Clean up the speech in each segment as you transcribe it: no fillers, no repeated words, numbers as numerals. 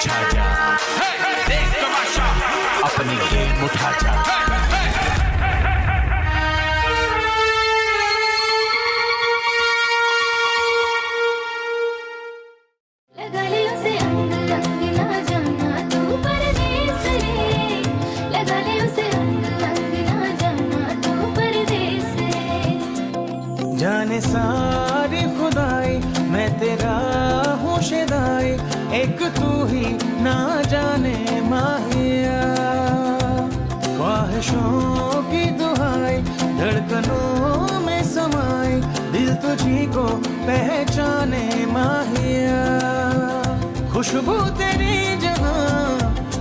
छा जा, देख तमाशा, अपनी गेम उठा जा। जाने सारी खुदाई मैं तेरा हूँ शिदाई, एक तू ही ना जाने माहिया। ख्वाहिशों की दुहाई धड़कनों में समाई, दिल तुझी को पहचाने माहिया। खुशबू तेरी जहाँ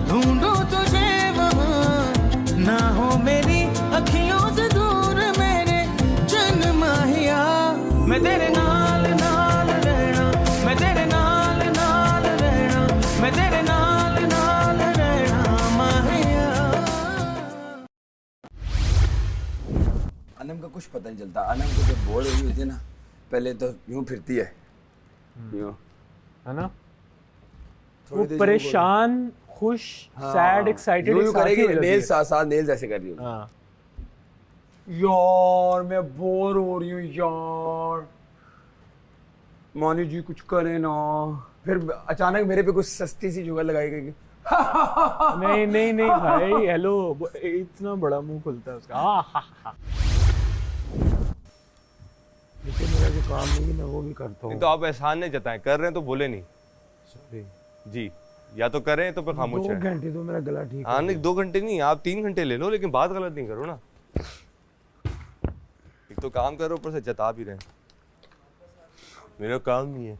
ढूंढूं तुझे वहाँ, ना हो मेरी अखियों से दूर मेरे जन माहिया। मैं तेरे नाल नाल रहना, मैं तेरे नाल नाल रहना, मैं तेरे नाल नाल रहना माहिया। अनम का कुछ पता नहीं चलता। अनम को जब बोर हो होती है ना, पहले तो यूं फिरती है, यूं, है ना, वो परेशान, खुश, सैड, एक्साइटेड, यूं करेगी, नेल्स साथ नेल्स ऐसे कर रही है। हाँ यार मैं बोर हो रही हूँ यार, मौनी जी कुछ करे ना। फिर अचानक मेरे पे कुछ सस्ती सी जुगाड़ लगाई गई। नहीं नहीं नहीं भाई, हेलो, इतना बड़ा मुंह खुलता है उसका। लेकिन मेरा जो काम नहीं मैं वो भी करता हूँ। तो आप एहसान नहीं जताएं, कर रहे हैं तो बोले नहीं सॉरी जी, या तो करें तो फिर खामोश है। 2 घंटे तो मेरा गला ठीक है। हाँ नहीं, 2 घंटे नहीं, आप 3 घंटे ले लो, लेकिन बात गलत नहीं करो ना। एक तो काम करो, ऊपर से जता भी रहे हैं। मेरा काम नहीं है।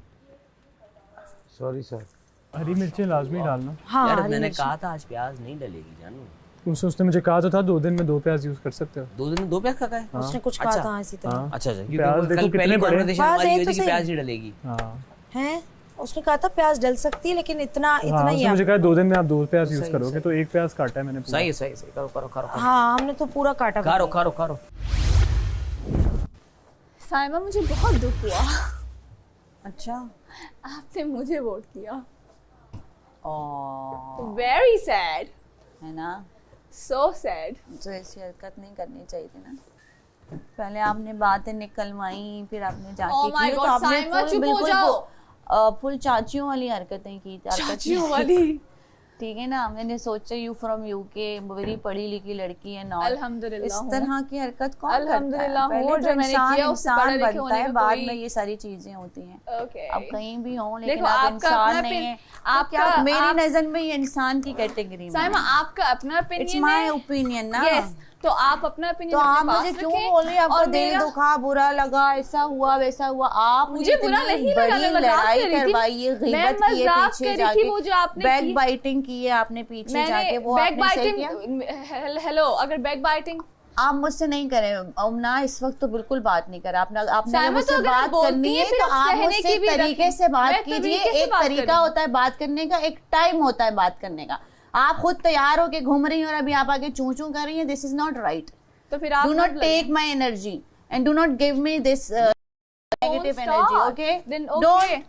Sorry sir. हरी मिर्चें लाजमी डालना। हाँ, यार मैंने कहा था आज प्याज नहीं डलेगी जानू। उसने मुझे कहा तो था 2 दिन में 2 प्याज यूज कर सकते हो। 2 दिन में 2 प्याज खाया है? हाँ। उसने कुछ कहा था इसी तरह। अच्छा अच्छा, प्याज क्योंकि देखो कल पहली कितने बड़े कॉन्वर्सेशन हमारी हुई थी कि तो प्याज नहीं डलेगी। हाँ हैं, उसने कहा था प्याज डल सकती है, लेकिन इतना ही। मुझे कहा 2 दिन में आप 2 प्याज यूज करोगे, तो 1 प्याज काटा है मैंने। सही सही सही, करो करो करो। हाँ, हमने तो पूरा काटा। करो करो करो। साइमा, मुझे बहुत दुख हुआ। अच्छा, आपने मुझे वोट किया। ओह, वेरी सैड है ना। So sad. तो ऐसी हरकत नहीं करनी चाहिए थी ना। पहले आपने बातें निकलवाई, फिर आपने जाके Oh my की, तो God, आपने साइमा, फुल चुप हो बिल्कुल जाओ। फुल चाचियों वाली हरकतें की। चाचियों वाली। ठीक है ना, मैंने सोचा यू फ्रॉम यूके, वेरी पढ़ी लिखी लड़की है ना, अल्हम्दुलिल्लाह इस तरह की हरकत कौन अल्हम्दुलिल्लाह करता है? हूँ, पहले जो तो मैंने किया उससे इंसान पढ़े लिखे बनता होने है, का बाद कोई- में ये सारी चीजें होती हैं। Okay. अब कहीं भी हो, लेकिन देखो, आप आपका इंसान अपना नहीं है। आपका क्या मेरी नजर में ये इंसान की कैटेगरी में साइमा, आपका अपना इट्स ओपिनियन माय है। ओपिनियन ना। यस, तो आप अपना ओपिनियन तो आप मुझे क्यों बोल रही हैं? आपको दिल दुखा, बुरा लगा, ऐसा हुआ वैसा हुआ। आप मुझे बुरा नहीं लगा, मैं मजाक लड़ाई कर रही थी। करवाई है, मैं गीबत की है, मजाक पीछे कर रही थी, जाके वो जो आपने बैक की। बाइटिंग की है आपने पीछे जाके, वो बैक आपने सही किया। बाइटिंग, हेलो, अगर बैक बाइटिंग आप मुझसे नहीं करें ना, इस वक्त तो बिल्कुल बात नहीं करें। आपने साइमा, मुझसे तो अगर बात बोलती करनी है, है फिर तो आप आप सहने मुझसे की भी तरीके रखें। से बात मैं कीजिए। तरीके से एक बात तरीका कर रही होता है बात करने का, एक टाइम होता है बात करने का। आप खुद तैयार होके घूम रही हैं और अभी आप आगे चूं चूं कर रही हैं। This is not right. तो फिर आप do not take my energy and do not give me this negative energy. Okay, don't.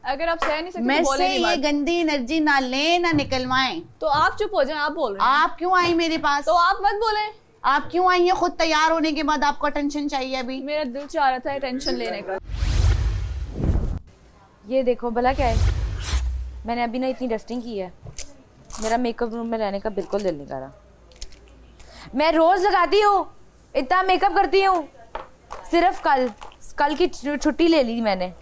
अगर आप सह नहीं सकते मैं तो से बोले नहीं ये बात। गंदी एनर्जी ना लें ना निकलवाएं। तो आप चुप हो जाएं, आप बोल रहे हैं। आप क्यों आई मेरे पास? तो आप मत बोले। आप क्यों आई हैं? खुद तैयार होने के बाद आपको अटेंशन चाहिए। अभी मेरा दिल चाह रहा था टेंशन लेने का। ये देखो भला क्या है, मैंने अभी ना इतनी डस्टिंग की है, मेरा मेकअप रूम में रहने का बिल्कुल दिल नहीं कर रहा। मैं रोज लगाती हूँ, इतना मेकअप करती हूँ, सिर्फ कल की छुट्टी ले ली मैंने।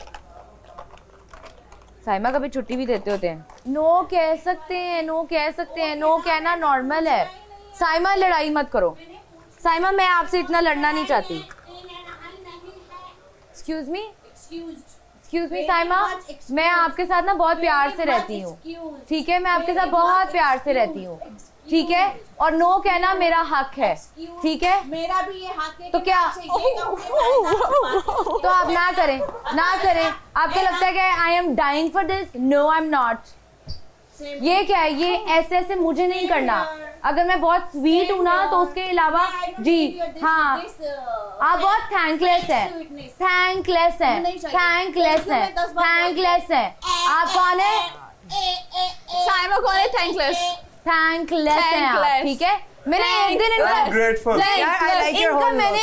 साइमा कभी छुट्टी भी देते होते हैं। नो कह सकते हैं, नो कह सकते हैं, नो कहना नॉर्मल है। साइमा लड़ाई मत करो। साइमा, मैं आपसे इतना लड़ना नहीं चाहती। Excuse me, excuse me Saima, मैं आपके साथ ना बहुत प्यार से रहती हूँ, ठीक है? मैं आपके साथ बहुत प्यार से रहती हूँ, ठीक है? और नो कहना मेरा हक है, ठीक है? मेरा भी ये हक है। तो क्या तो आप ना करें, ना करें। आपको लगता है कि I am dying for this? No, I am not. ये क्या है? ये ऐसे ऐसे मुझे नहीं करना। अगर मैं बहुत स्वीट हूँ ना तो उसके अलावा जी हाँ आप बहुत थैंकलेस है, थैंकलेस है, थैंकलेस है, थैंकलेस है। आप कौन है? साइमा कौन है? थैंकलेस। थैंकलेस है आप, ठीक है। मैंने एक दिन इनका मैंने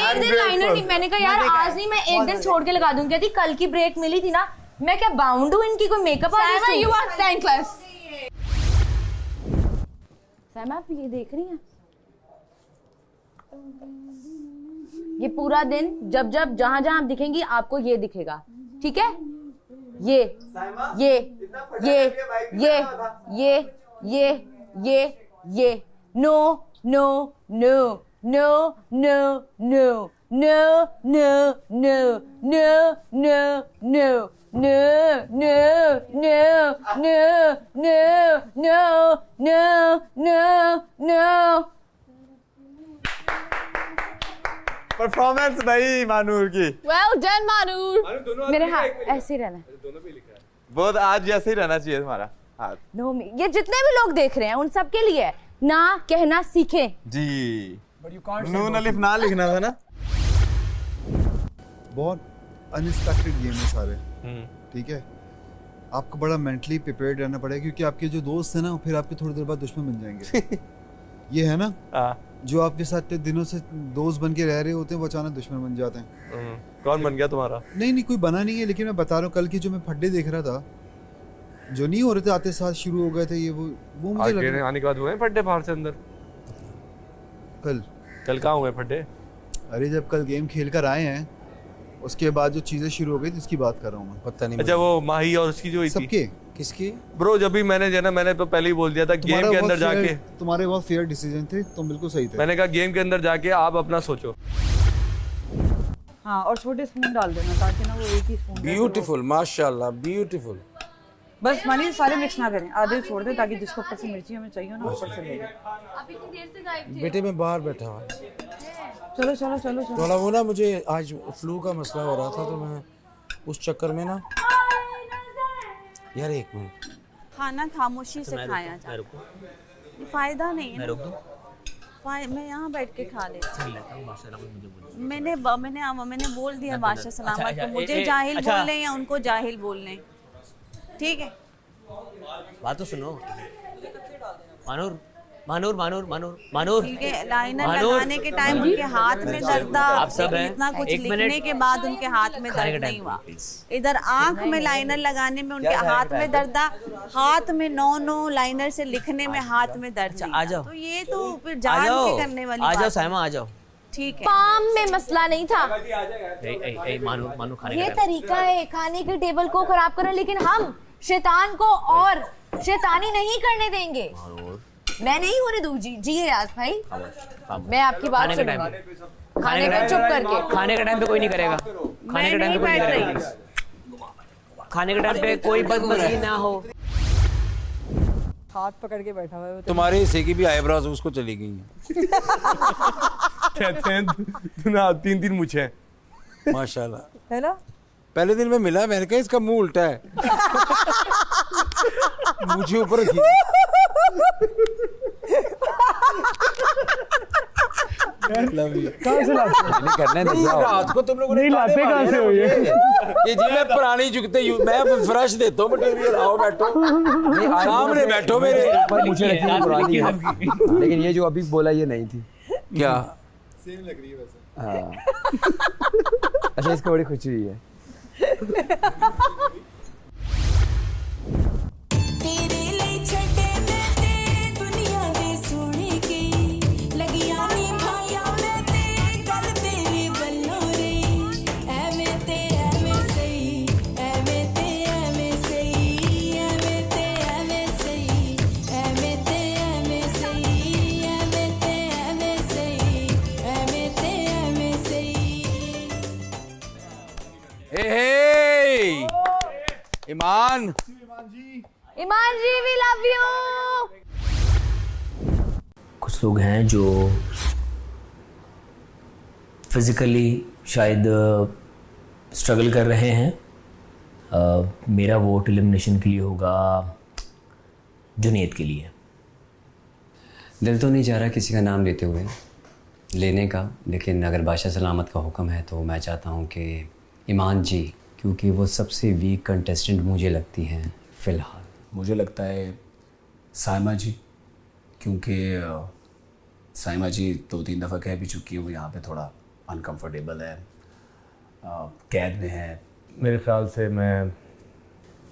एक दिन लाइनर नहीं, मैंने कहा यार आज नहीं, मैं एक दिन छोड़ के लगा दूंगी। कहती कल की ब्रेक मिली थी ना, मैं क्या बाउंड हूँ इनकी कोई makeup artist? You are thankless. Saima आप ये देख रही हैं, ये पूरा दिन जब जब जहां जहां आप दिखेंगी आपको ये दिखेगा, ठीक है। ये no no no no no no no no no no no no no no no no no no no no no performance नहीं मानूर की। Well done Manoor. मेरे हाथ ऐसे ही रहना, बहुत आज जैसे ही रहना चाहिए तुम्हारा हाथ। नो ये जितने भी लोग देख रहे हैं उन सब के लिए ना कहना सीखें जी। नून अलिफ ना लिखना था ना। बहुत अनएक्सपेक्टेड गेम है सारे, ठीक है। आपको बड़ा मेंटली प्रिपेयर्ड रहना पड़ेगा क्योंकि आपके जो दोस्त हैं ना फिर आपके थोड़ी देर बाद दुश्मन बन जाएंगे। ये है ना जो आपके साथ इतने दिनों से दोस्त बन के रह रहे होते हैं वो अचानक दुश्मन बन जाते हैं। कौन बन गया तुम्हारा? नहीं कोई बना नहीं है, लेकिन मैं बता रहा हूँ कल की जो मैं फड्डे देख रहा था जो नहीं हो रहे थे आते साथ शुरू हो गए थे ये वो मुझे लग आने के बाद हुए फड्डे बाहर से अंदर। कल कहाँ हुए फड्डे? अरे जब कल गेम खेल कर आए हैं उसके बाद जो चीजें शुरू हो गई थी इसकी बात कर रहा हूँ मैं। पता नहीं। अच्छा वो माही और उसकी जो सबके किसकी ब्रो जब भी मैंने तो पहले ही बोल दिया था गेम के अंदर जाके तुम्हारे बहुत फेयर डिसीजन थे, तुम बिल्कुल सही थे। मैंने कहा गेम के अंदर जाके आप अपना सोचो। हाँ और छोटे स्पून डाल देना ताकि ना वो एक ही स्पून। ब्यूटीफुल माशाल्लाह ब्यूटीफुल। बस मानी सारे मिक्स ना करें, आधे छोड़ दे ताकि जिसको ऊपर से मिर्ची हमें चाहिए ना ऊपर से ले। आप इतनी देर से गायब थे। बेटे मैं बाहर बैठा हुआ। चलो चलो चलो चलो। थोड़ा वो ना मुझे आज फ्लू का मसला हो रहा था तो मैं उस चक्कर में ना यार एक मिनट। खाना खामोशी से खाया जाए, फायदा नहीं है। मैं यहाँ बैठ के खा लेती। मैंने बोल दिया बादशाह सलामत को, मुझे जाहिल बोल लें या उनको जाहिल बोल लें, ठीक है। बात तो सुनो। मानूर ठीक है। लाइनर लगाने के टाइम उनके हाथ में दर्द था, आप सब हैं। इतना कुछ लिखने के बाद उनके हाथ में दर्द नहीं हुआ। इधर आंख में लाइनर लगाने में उनके हाथ में दर्द था, हाथ में 9 लाइनर से लिखने में हाथ में दर्द नहीं। आ जाओ। तो ये तो फिर जान के करने वाली आ जाओ बात। साइमा आ जाओ। ठीक है। पाम में मसला नहीं था। मानूर खाने ये तरीका है खाने के टेबल को खराब करना, लेकिन हम शैतान को और शैतानी नहीं करने देंगे। मैं नहीं होने दूंगी जी रियाज भाई, मैं आपकी बात सुनूंगी। खाने में चुप करके। खाने के टाइम पे कोई नहीं करेगा। खाने के टाइम पे कोई नहीं करेगा। खाने के टाइम पे कोई बदमज़ी ना हो। हाथ पकड़ के बैठा हुआ है तुम्हारे हिस्से की भी आईब्रोज उसको चली गई हैं। कहते हैं ना 3 मुझे हैं माशाल्लाह है ना। पहले दिन में मिला मैंने कहा इसका मुंह उल्टा है। मुझे ऊपर कहाँ से लाते करने रात को तुम लोगों ने नहीं लाते कहाँ से हो ये जी मैं पुरानी जुगते मैं फ्रेश देता हूँ मटेरियल। आओ बैठो सामने बैठो मेरे। मुझे रखी पुरानी है लेकिन ये जो अभी बोला ये नहीं थी। क्या सेम लग रही है वैसे। हाँ अच्छा इसको बड़ी खुशी हुई है। ईमान जी वी लव यू। कुछ लोग हैं जो फिजिकली शायद स्ट्रगल कर रहे हैं। मेरा वोट एलिमिनेशन के लिए होगा जुनैद के लिए। दिल तो नहीं चाह रहा किसी का नाम लेते हुए लेने का, लेकिन अगर बादशाह सलामत का हुक्म है तो मैं चाहता हूँ कि ईमान जी, क्योंकि वो सबसे वीक कंटेस्टेंट मुझे लगती हैं फ़िलहाल। मुझे लगता है साइमा जी, क्योंकि साइमा जी 2-3 दफ़ा कह भी चुकी हूँ यहाँ पे थोड़ा अनकंफर्टेबल है, कैद में है। मेरे ख्याल से मैं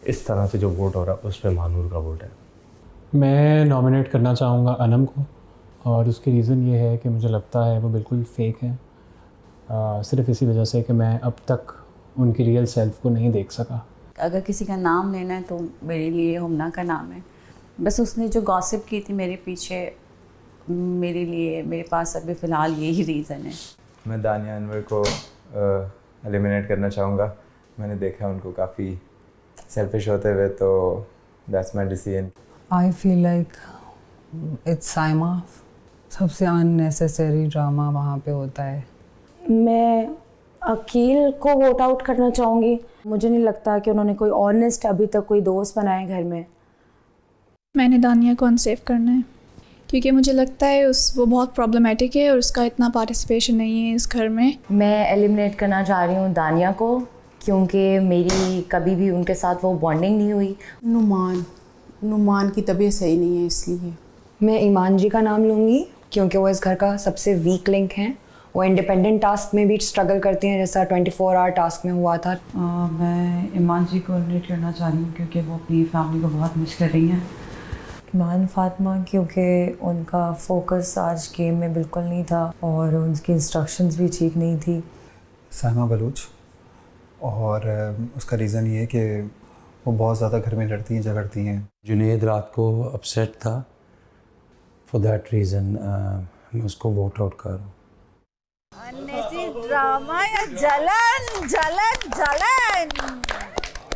इस तरह से जो वोट हो रहा है उस पर महानूर का वोट है। मैं नॉमिनेट करना चाहूँगा अनम को, और उसकी रीज़न ये है कि मुझे लगता है वो बिल्कुल फेक है, सिर्फ इसी वजह से कि मैं अब तक उनकी रियल सेल्फ को नहीं देख सका। अगर किसी का नाम लेना है तो मेरे लिए हुमना का नाम है। बस उसने जो गॉसिप की थी मेरे पीछे, मेरे लिए मेरे पास अभी फ़िलहाल यही रीज़न है। मैं दानिया अनवर को एलिमिनेट करना चाहूँगा। मैंने देखा उनको काफ़ी सेल्फिश होते हुए, तो that's my decision. I feel like it's Saima. सबसे अननेसेसरी ड्रामा वहाँ पे होता है। मैं अकील को वोट आउट करना चाहूँगी। मुझे नहीं लगता कि उन्होंने कोई ऑनेस्ट अभी तक कोई दोस्त बनाए घर में। मैंने दानिया को अनसेफ करना है क्योंकि मुझे लगता है वो बहुत प्रॉब्लमेटिक है और उसका इतना पार्टिसिपेशन नहीं है इस घर में। मैं एलिमिनेट करना चाह रही हूँ दानिया को, क्योंकि मेरी कभी भी उनके साथ वो बॉन्डिंग नहीं हुई। नुमान की तबीयत सही नहीं है, इसलिए मैं ईमान जी का नाम लूँगी क्योंकि वो इस घर का सबसे वीक लिंक हैं। वो इंडिपेंडेंट टास्क में भी स्ट्रगल करती हैं, जैसा 24 आवर टास्क में हुआ था। मैं ईमान जी को एलिमिनेट करना चाह रही हूँ क्योंकि वो अपनी फैमिली को बहुत मिस कर रही हैं। ईमान फातिमा, क्योंकि उनका फोकस आज गेम में बिल्कुल नहीं था और उनकी इंस्ट्रक्शंस भी ठीक नहीं थी। साइमा बलूच, और उसका रीज़न ये है कि वो बहुत ज़्यादा घर में लड़ती हैं झगड़ती हैं। जुनेद रात को अपसेट था, फॉर दैट रीज़न मैं उसको वोट आउट कर रहा हूँ। ड्रामा या जलन जलन जलन।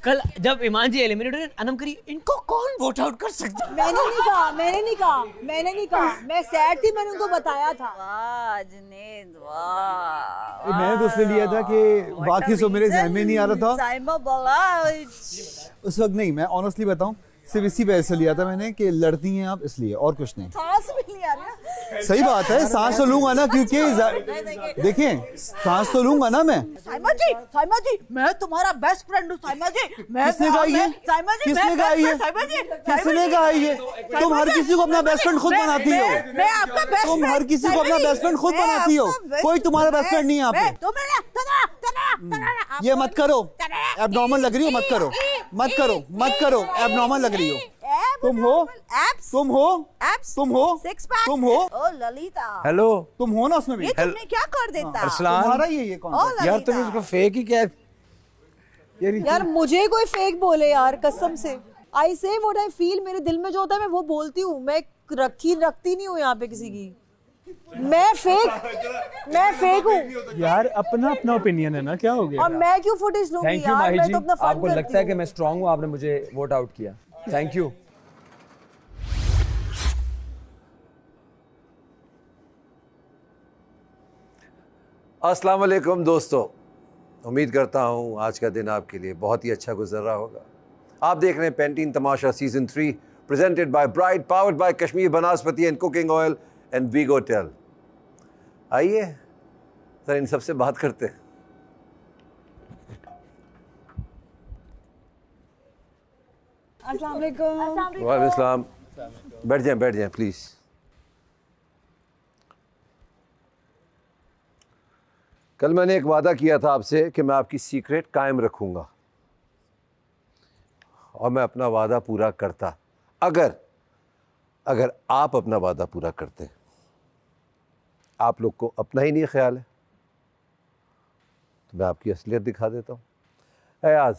कल जब ईमान जी एलिमिनेट हुए, अनम करी इनको कौन वोट आउट कर सकता है? मैंने नहीं कहा, मैं सैड थी, मैंने उनको बताया था। मैंने तो उसने लिया था कि बाकी सब मेरे ज़हन में नहीं आ रहा था उस वक्त। नहीं, मैं ऑनेस्टली बताऊं, सिर्फ इसी वजह से लिया था मैंने कि लड़ती हैं आप, इसलिए, और कुछ नहीं। सांस भी लिया ना। सही बात है, सांस तो लूंगा ना, क्योंकि देखिए सांस तो लूंगा ना मैं। साइमा जी, मैं तुम्हारा बेस्ट फ्रेंड हूँ। साइमा जी, किसने कहा ये? किसने कहा ये? किसने कहा ये? तुम हर किसी को अपना बेस्ट फ्रेंड खुद बनाती हो। मैं आपका बेस्ट तुम हर किसी को अपना बेस्ट फ्रेंड खुद बनाती हो, कोई तुम्हारा बेस्ट फ्रेंड नहीं है यहाँ पे। ये मत करो, एबनॉर्मल लग रही हो, मत करो, मत करो, मत करो, एबनॉर्मल लग रही हो। तुम हो, तुम हो, तुम हो, तुम हो। ओ ललिता, हेलो, तुम हो ना उसमें भी। ये तुमने क्या कर देता? तुम्हारा ये कौन? यार तुम इसको फेक ही क्या? यार मुझे कोई फेक बोले यार, कसम से। आई से व्हाट आई फील, मेरे दिल में जो होता है मैं वो बोलती हूँ। मैं रखती नहीं हूँ यहाँ पे किसी की। मैं फेक हूँ यार। अपना अपना ओपिनियन है ना, क्या हो गया? और मैं क्यों फुटेज लूंगी थैंक यू यार, माही मैं जी, तो अपना फन आपको करती लगता है कि हूँ। मैं स्ट्रांग हूँ, आपने मुझे वोट आउट किया, थैंक यू। अस्सलाम वालेकुम दोस्तों, उम्मीद करता हूँ आज का दिन आपके लिए बहुत ही अच्छा गुजर रहा होगा। आप देख रहे हैं Pantene Tamasha season 3 presented by bright, powered by Kashmir Banaspati and cooking oil and वीगोटेल। आइए सर इन सबसे बात करते हैं। अस्सलाम वालेकुम। वालेकुम सलाम। बैठ जाएं प्लीज। कल मैंने एक वादा किया था आपसे कि मैं आपकी सीक्रेट कायम रखूंगा, और मैं अपना वादा पूरा करता अगर आप अपना वादा पूरा करते। आप लोग को अपना ही नहीं ख्याल है तो मैं आपकी असलियत दिखा देता हूँ। आज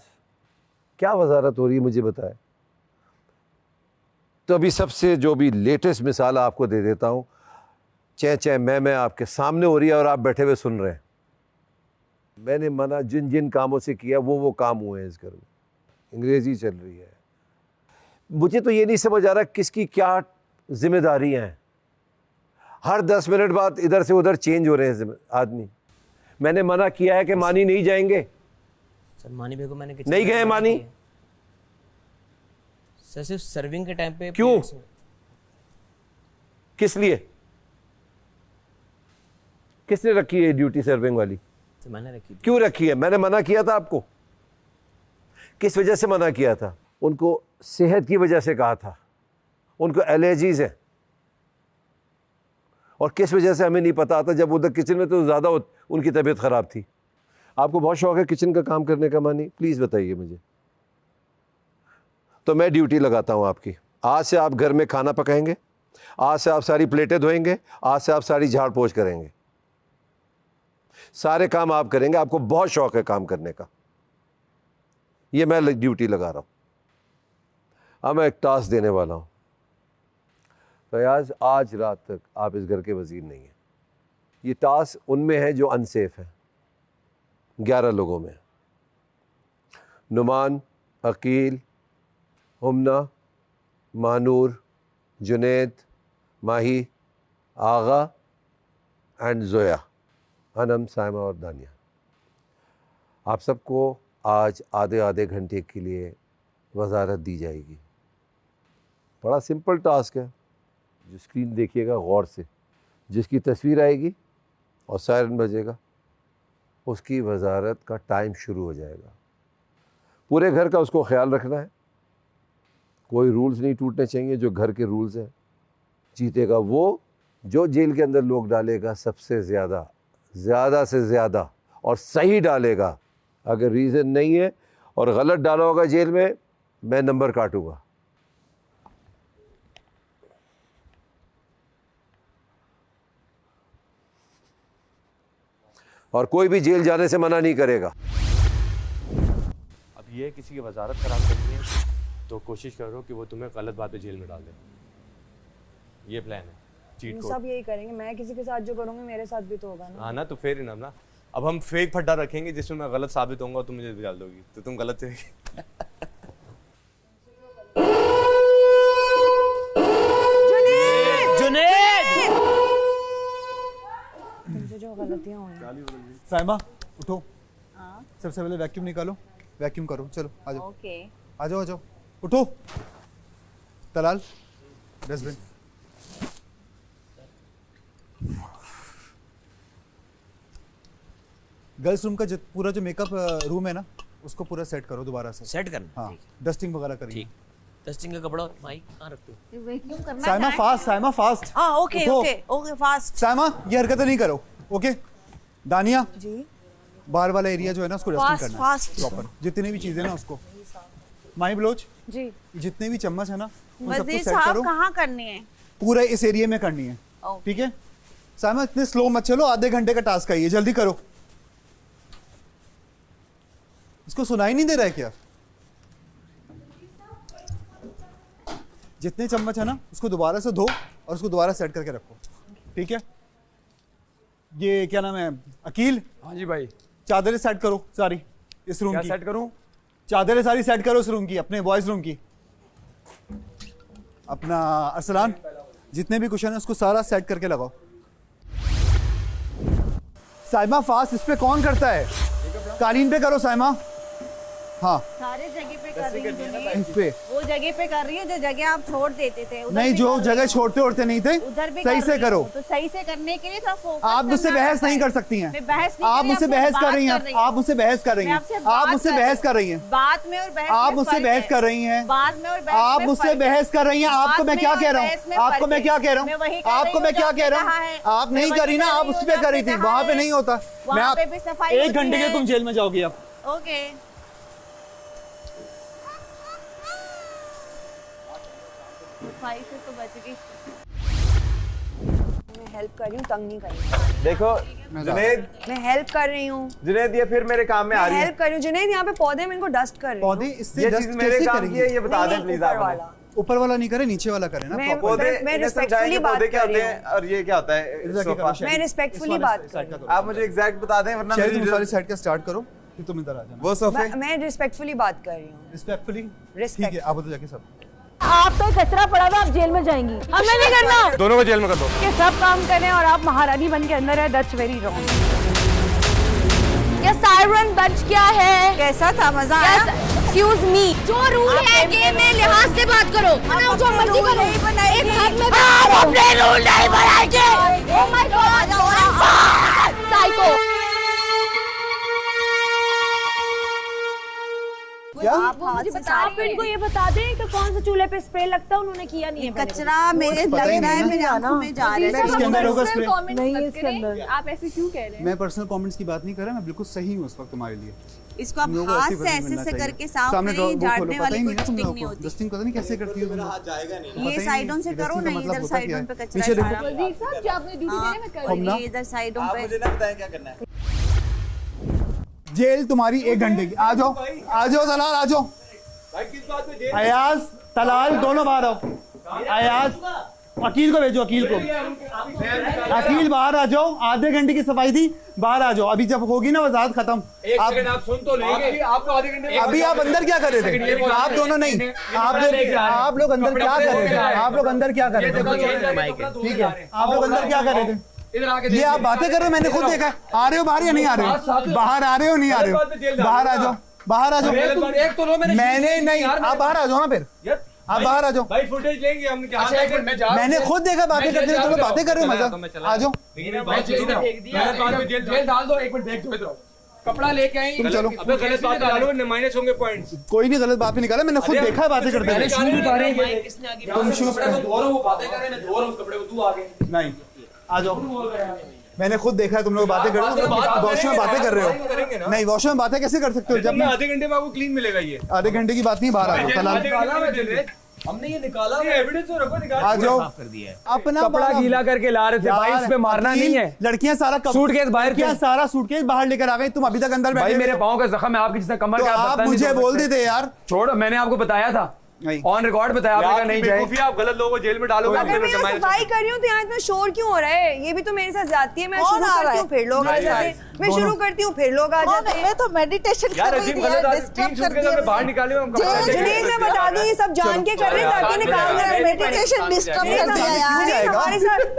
क्या वजारत हो रही है मुझे बताएं। तो अभी सबसे जो भी लेटेस्ट मिसाल आपको दे देता हूँ। चै मैं आपके सामने हो रही है और आप बैठे हुए सुन रहे हैं। मैंने मना जिन जिन कामों से किया वो काम हुए हैं इस घर में। अंग्रेज़ी चल रही है। मुझे तो ये नहीं समझ आ रहा किसकी क्या जिम्मेदारियाँ हैं। हर 10 मिनट बाद इधर से उधर चेंज हो रहे हैं आदमी। मैंने मना किया है कि मानी नहीं जाएंगे। सर मानी बेगम मैंने नहीं गए मानी। सर सिर्फ सर्विंग के टाइम पे। किस लिए? किसने रखी है ड्यूटी सर्विंग वाली? तो मैंने रखी थी। क्यों रखी है? मैंने मना किया था आपको। किस वजह से मना किया था? उनको सेहत की वजह से कहा था, उनको एलर्जीज है। और किस वजह से हमें नहीं पता था, जब उधर किचन में तो ज़्यादा उनकी तबीयत ख़राब थी। आपको बहुत शौक है किचन का काम करने का मानी? प्लीज़ बताइए मुझे। तो मैं ड्यूटी लगाता हूँ आपकी। आज से आप घर में खाना पकाएंगे, आज से आप सारी प्लेटें धोएंगे, आज से आप सारी झाड़ पोछ करेंगे, सारे काम आप करेंगे। आपको बहुत शौक है काम करने का, ये मैं ड्यूटी लगा रहा हूँ। अब मैं एक टास्क देने वाला हूँ। फयाज, आज रात तक आप इस घर के वजीर नहीं हैं। ये टास्क उनमें है जो अनसेफ है, 11 लोगों में। नुमान, अकील, हुमना, मानूर, जुनैद, माही, आगा एंड जोया, अनम, साइमा और दानिया। आप सबको आज आधे आधे घंटे के लिए वजारत दी जाएगी। बड़ा सिंपल टास्क है। जो स्क्रीन देखिएगा गौर से, जिसकी तस्वीर आएगी और सायरन बजेगा, उसकी वजारत का टाइम शुरू हो जाएगा। पूरे घर का उसको ख्याल रखना है, कोई रूल्स नहीं टूटने चाहिए। जो घर के रूल्स हैं, जीतेगा वो जो जेल के अंदर लोग डालेगा सबसे ज़्यादा से ज़्यादा और सही डालेगा। अगर रीज़न नहीं है और गलत डाला होगा जेल में, मैं नंबर काटूंगा। और कोई भी जेल जाने से मना नहीं करेगा। अब ये किसी की वजारत खराब करनी है तो कोशिश करो कि वो तुम्हें गलत बात पे जेल में डाल दे। ये प्लान है, चीट कोड। सब यही करेंगे। मैं किसी के साथ जो करूंगी मेरे साथ भी तो होगा ना। हाँ ना, तो फेर इनफ ना। अब हम फेक फड्डा रखेंगे जिसमें मैं गलत साबित होऊंगा, तुम मुझे डाल दोगी तो तुम गलत थे। जो गलतियां हुई। साइमा उठो, सबसे पहले वैक्यूम निकालो, वैक्यूम करो। चलो आ जाओ। ओके, आ जाओ, आ जाओ, उठो। तलाल, डस्टबिन। गर्ल्स रूम का पूरा जो मेकअप रूम है ना, उसको पूरा सेट करो दोबारा से। सेट करना? हाँ, डस्टिंग वगैरह करिए। डस्टिंग का कपड़ा माइक कहाँ रखते हो? वैक्यूम करना है। Saima fast, Saima fast. हाँ, okay okay okay, fast. Saima ये हरकतें नहीं करो, ओके? दानिया जी, बाहर वाला एरिया जो है ना उसको डस्टिंग फास्ट, करना है फास्ट। प्रॉपर। जितनी भी चीजें ना उसको, माई बलोच जी, जितने भी चम्मच है ना उन सबको वजीर सेट साहब करो। कहाँ करनी है? पूरे इस एरिया में करनी है, ठीक है? साइमा इतने स्लो मत चलो, आधे घंटे का टास्क है ये, जल्दी करो। इसको सुनाई नहीं दे रहा है क्या? जितने चम्मच है ना उसको दोबारा से धो और उसको दोबारा सेट करके रखो, ठीक है? ये क्या नाम है, अकील? हाँ जी भाई। चादरें सेट करो सारी इस रूम की। क्या सेट करूं? चादरें सारी सेट करो इस रूम की, अपने बॉयज रूम की। अपना अरसलान, जितने भी कुशन है उसको सारा सेट करके लगाओ। साइमा फास्ट, इस पे कौन करता है? कालीन पे करो साइमा। हाँ, सारे जगह पे कर रही है इस पे। वो जगह पे कर रही है जो जगह आप छोड़ देते थे। नहीं, जो जगह छोड़ते उड़ते नहीं थे, उधर भी सही से करो। तो सही से करने के लिए आप मुझसे बहस नहीं कर सकती हैं। आप मुझसे बहस कर रही हैं, आप मुझसे बहस कर रही हैं, आप मुझसे बहस कर रही हैं, बात में और बहस आप मुझसे बहस कर रही हैं, बात में और बहस आप मुझसे बहस कर रही हैं। आपको मैं क्या कह रहा हूँ, आपको मैं क्या कह रहा हूँ, आपको मैं क्या कह रहा हूँ? आप नहीं करी ना, आप उस पे कर रही थी, वहां पे नहीं होता। मैं आप 1 घंटे के तुम जेल में जाओगी अब। ओके, सफाई से तो बच गई। मैं हेल्प कर रही हूँ, तंग नहीं कर रही। देखो जुनैद, मैं हेल्प कर रही हूँ। जुनैद ये फिर मेरे काम में आ रही है। हेल्प कर रही हूँ जुनैद, यहाँ पे पौधे में इनको डस्ट कर रही हूँ। पौधे इससे ये डस्ट चीज मेरे कैसे काम करेंगे? की है, ये बता दें प्लीज आप। ऊपर वाला नहीं करे, नीचे वाला करे ना। पौधे मैं रिस्पेक्टफुली बात पौधे क्या कर होते रही हैं और ये क्या होता है सोफा? मैं रिस्पेक्टफुली बात कर रही हूँ। आप मुझे एग्जैक्ट बता दें वरना तुम सारी साइड का स्टार्ट करो, फिर तुम इधर आ जाना। वो सोफे मैं रिस्पेक्टफुली बात कर रही हूँ। रिस्पेक्टफुली, ठीक है? आप उधर जाके सब। आप तो कचरा पड़ा हुआ, आप जेल में जाएंगी। हमें नहीं करना। दोनों को जेल में कर दो। ये सब काम करें और आप महारानी बन के अंदर है, दैट्स वेरी रॉन्ग। ये सायरन बच क्या है? कैसा था, मजा आया? एक्सक्यूज मी, जो रूल है गेम में लिहाज से बात करो, बनाओ जो मर्जी करो, एक हाथ में आप अपने रूल नहीं बनाएंगे। Oh my God, psycho. आप इनको ये बता दें कि कौन सा चूल्हे पे स्प्रे लगता है, उन्होंने किया नहीं है। कचरा मेरे लग रहा है, मेरे आंखों में जा रहा है। इसके अंदर होगा स्प्रे। नहीं, इसके अंदर आप ऐसे क्यों कह रहे हैं? मैं पर्सनल कमेंट्स की बात नहीं कर रहा, मैं बिल्कुल सही हूँ उस वक्त तुम्हारे लिए। इसको आप हाथ से ऐसे करके साफ करें, झाड़ने वाली कोई डस्टिंग नहीं होती। डस्टिंग पता नहीं कैसे करती हो तुम। ये साइडों से करो ना, इधर साइडों पे कचरा पीछे देखो। सारा। वजीर साहब जो आपने ड्यूटी देने में कर ये इधर साइडों पे। मुझे ना बताएं क्या करना है। जेल तुम्हारी 1 घंटे की। आ जाओ, आ जाओ तलाल, आ जाओ। अयाज तलाल दोनों बाहर आओ। अयाज वकील को भेजो, वकील को। वकील बाहर आ जाओ, आधे घंटे की सफाई थी, बाहर आ जाओ। अभी जब होगी ना वजाहत खत्म। आप सुन तो लेंगे, आपको आधे घंटे। अभी आप अंदर क्या कर रहे थे? आप दोनों नहीं, आप लोग अंदर क्या कर रहे थे? आप लोग अंदर क्या कर रहे थे? ठीक है, आप लोग अंदर क्या कर रहे थे? ये आप बातें कर रहे हो, मैंने खुद देखा। आ रहे हो बाहर या नहीं आ रहे हो? बाहर आ रहे हो नहीं आ रहे हो? बाहर आ जाओ, बाहर आ जाओ। मैंने नहीं, आप बाहर आ जाओ ना फिर। आप बाहर आ जाओ। भाई फुटेज लेंगे हम। मैंने खुद देखा बातें करते हुए, तुम बातें कर रहे हो मजा। आ जाओ, जेल डाल दो। एक मिनट देख दो, कपड़ा लेके आई। तुम चलो। अबे गलत बात डालो, माइनस होंगे पॉइंट्स। कोई नहीं, गलत बात भी निकाला, मैंने खुद देखा है बातें करते हुए। तुम शूज वो बातें कर रहे हैं, धो रहा हूं उस कपड़े को, तू आगे नहीं। आ जाओ, मैंने खुद देखा है तुम लोग बातें कर रहे हो, वॉशरूम में बातें कर रहे हो। नहीं, वॉशरूम में बातें कैसे कर सकते हो? जब आधे घंटे में आपको क्लीन मिलेगा। ये आधे घंटे की बात नहीं, बाहर आ जाओ। हमने ये निकाला, एविडेंस तो रखो, निकाल। आ जाओ, अपना कपड़ा गीला करके ला रहे थे भाई, इस पे मारना नहीं है। लड़कियां सारा सूटकेस बाहर किया, सारा सूटकेस बाहर लेकर आ गई, तुम अभी तक अंदर बैठे। भाई मेरे पाँव का जख्म है, आपकी जिसने कमर का आप मुझे बोल देते यार। छोड़ो, मैंने आपको बताया था, ऑन रिकॉर्ड बताया, आपने नहीं जाए। आप गलत लोगों को जेल में डालोगे। अगर मैं सफाई कर रही हूँ तो यहाँ इतना शोर क्यों हो रहा है? ये भी तो मेरे साथ जाती है। मैं शुरू करती हूँ फिर लोग आ जाते हैं, मैं शुरू करती हूँ फिर लोग आ जाते हैं। मैं तो मेडिटेशन कर रही थी यार, डिस्टर्ब कर दिया। बाहर निकाले हम। जुनैद मैं बता दूं, ये सब जान के कर रहे हैं ताकि निकाल रहे। मेडिटेशन डिस्टर्ब कर दिया यार।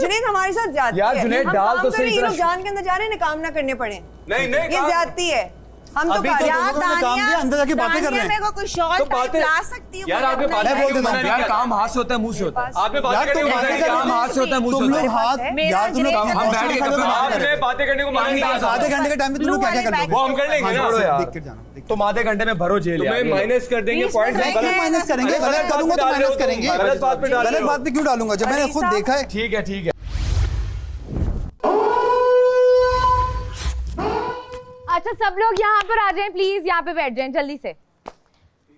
जुनैद हमारे साथ जाती है। यार जुनैद डाल तो सही, ये लोग जान के अंदर जा रहे हैं, काम ना करने पड़े। नहीं नहीं, ये ज्यादती है। हम तो काम दिया, अंदर जाके बातें कर रहे हैं। मेरे को कोई शॉर्ट टाइप ला सकती हूँ यार। आपने मैं बोल देता हूँ यार, काम हाथ से होता है मुंह से होता है। आपने बातें करने को काम हाथ से होता है मुंह से होता है। हाथ यार, तुम लोग हम बैठ के आपने बातें करने को मांग लिया। आधे घंटे के टाइम में तुम लोग क्या क्या कर वो हम कर लेंगे ना। देख कर जाना, तुम आधे घंटे में भरो जेल। तुम्हें माइनस कर देंगे पॉइंट। गलत माइनस करेंगे, गलत करूंगा तो माइनस करेंगे। गलत बात पे डाल, गलत बात पे क्यों डालूंगा जब मैंने खुद देखा है। ठीक है, ठीक है। अच्छा सब लोग यहाँ पर आ जाएं प्लीज, यहाँ पे बैठ जाएं जल्दी से।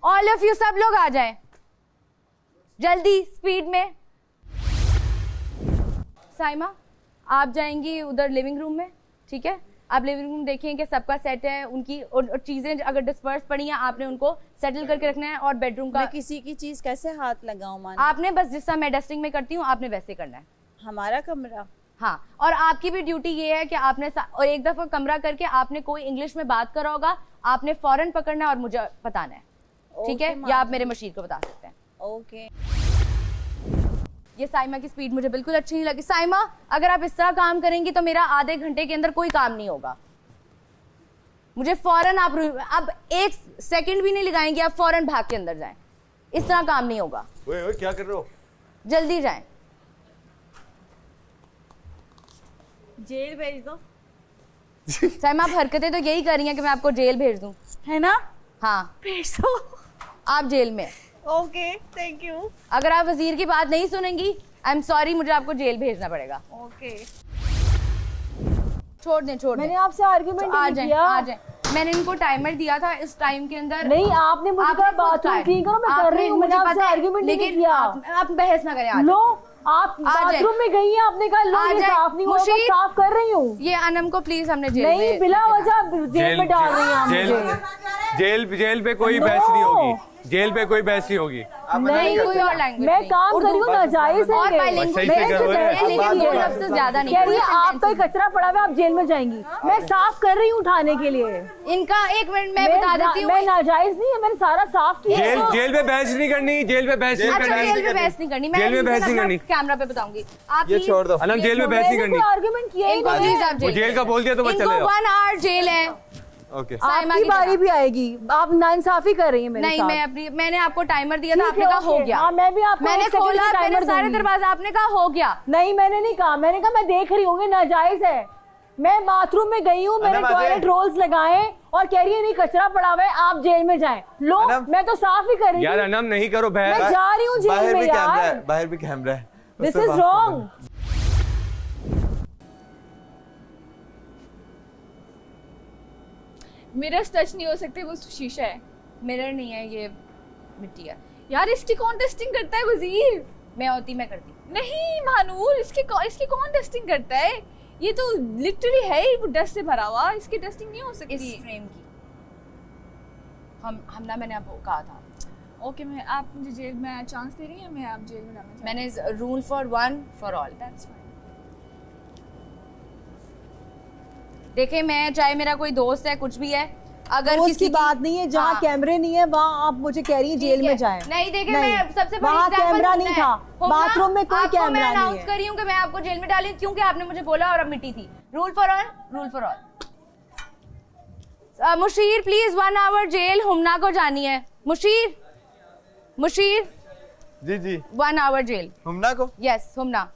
ऑल ऑफ यू, सब लोग आ जाएं जल्दी, स्पीड में। साइमा, आप जाएंगी उधर लिविंग रूम में, ठीक है? आप लिविंग रूम देखें कि सबका सेट है, उनकी और चीजें अगर डिस्पर्स पड़ी हैं आपने उनको सेटल करके रखना है। और बेडरूम का मैं किसी की चीज कैसे हाथ लगाऊं? मान आपने बस जिस तरह मैं डस्टिंग में करती हूँ आपने वैसे करना है। हमारा कमरा, हाँ, और आपकी भी ड्यूटी ये है कि आपने और एक दफा कमरा करके आपने कोई इंग्लिश में बात करा होगा, आपने फौरन पकड़ना है और मुझे बताना है, ठीक है? या आप मेरे मशीर को बता सकते हैं। ओके। ये साइमा की स्पीड मुझे बिल्कुल अच्छी नहीं लगी। साइमा, अगर आप इस तरह काम करेंगी तो मेरा आधे घंटे के अंदर कोई काम नहीं होगा। मुझे फौरन आप अब 1 सेकंड भी नहीं लगाएंगे, आप फौरन भाग के अंदर जाएं। इस तरह काम नहीं होगा। ओए क्या कर रहे हो? जल्दी जाएं। जेल भेज दो। साइमा, आप हरकतें तो यही कर रही हैं कि मैं आपको जेल भेज दूं, है ना? हाँ, भेज दो। आप जेल में। Okay, thank you. अगर आप वजीर की बात नहीं सुनेंगी, आई एम सॉरी, मुझे आपको जेल भेजना पड़ेगा। ओके, छोड़ दें, छोड़ दें। मैंने आपसे आर्गुमेंट नहीं किया। आ जाएं। मैंने इनको टाइमर दिया था, इस टाइम के अंदर नहीं, आपने मुझे कहा बाथरूम ठीक है, मैं कर रही हूँ, मैंने आपसे आर्गुमेंट नहीं किया। आप बहस ना करें। लो, आप बाथरूम में गई हैं, आपने कहा लो ये साफ नहीं हुआ, मैं साफ कर रही हूँ। ये अनम को प्लीज हमने जेल नहीं, बिला वजह जेल में डाल रही हैं मुझे। जेल पे कोई बहस नहीं होगी, जेल पे कोई बहस नहीं होगी। नहीं, कोई और लैंग्वेज मैं काम कर रही हूँ, नाजायज है। और लेकिन 2 लफ्ज़ से ज्यादा नहीं। कह रही है आपका ही कचरा पड़ा हुआ, आप जेल में जाएंगी। मैं साफ कर रही हूँ उठाने के लिए। इनका 1 मिनट मैं बता देती हूँ। मैं नाजायज नहीं है, मैंने सारा साफ किया। जेल पे बहस नहीं करनी, जेल पे बहस नहीं करनी। जेल पे बहस नहीं करनी, जेल में बहस नहीं करनी। कैमरा पे बताऊंगी। आप ये छोड़ दो। अनम, जेल में बहस नहीं करनी। आर्गुमेंट किया इनको प्लीज आप जेल का बोल दिया तो बस चलेगा। 1 आवर जेल है। ओके आपकी बारी भी आएगी। आप नाइंसाफी कर रही हैं मेरे साथ। नहीं, मैंने आपको टाइमर दिया था, आपने कहा हो गया। हाँ, मैं भी आपको मैंने खोला, मैंने सारे दरवाजे, आपने कहा हो गया। नहीं, मैंने नहीं कहा, मैंने कहा मैं देख रही हूँ, नाजायज है। मैं बाथरूम में गई हूँ, मैंने टॉयलेट रोल्स लगाए और कह रही है नहीं कचरा पड़ा हुआ है, आप जेल में जाएं। लो, मैं तो साफ ही कर रही हूँ। यार अनम नहीं करो बहन, मैं जा रही हूँ जेल में यार। बाहर भी कैमरा है। This is wrong. Mirror touch नहीं हो सकते, वो शीशा है। मिरर नहीं है, ये मिट्टी है। यार इसकी कौन टेस्टिंग करता है वजीर? मैं होती, मैं करती। नहीं महानूर, इसकी कौन टेस्टिंग करता है? ये तो लिटरली है ही वो डस्ट से भरा हुआ, इसकी टेस्टिंग नहीं हो सकती। इस फ्रेम की हम ना, मैंने आपको कहा था। ओके, मैं आप मुझे जेल में चांस दे रही हैं, मैं आप जेल में डालना चाहती। मैंने rule for one for all. That's fine. देखिए, मैं चाहे मेरा कोई दोस्त है, कुछ भी है, अगर दोस्त किसी की बात नहीं है, जहाँ कैमरे नहीं है वहाँ आप मुझे कह रही हैं जेल में जाएं। नहीं, देखिए मैं सबसे बड़ी वहाँ कैमरा नहीं था, बाथरूम में कोई कैमरा नहीं है। मैं अनाउंस कर रही हूँ कि मैं आपको जेल में डाली क्योंकि आपने मुझे बोला और अब मिट्टी थी। Rule for all, rule for all. Musheer please 1 hour jail, Humna को जानी है। मुशीर जी 1 आवर जेल हुमना को। Yes, Humna.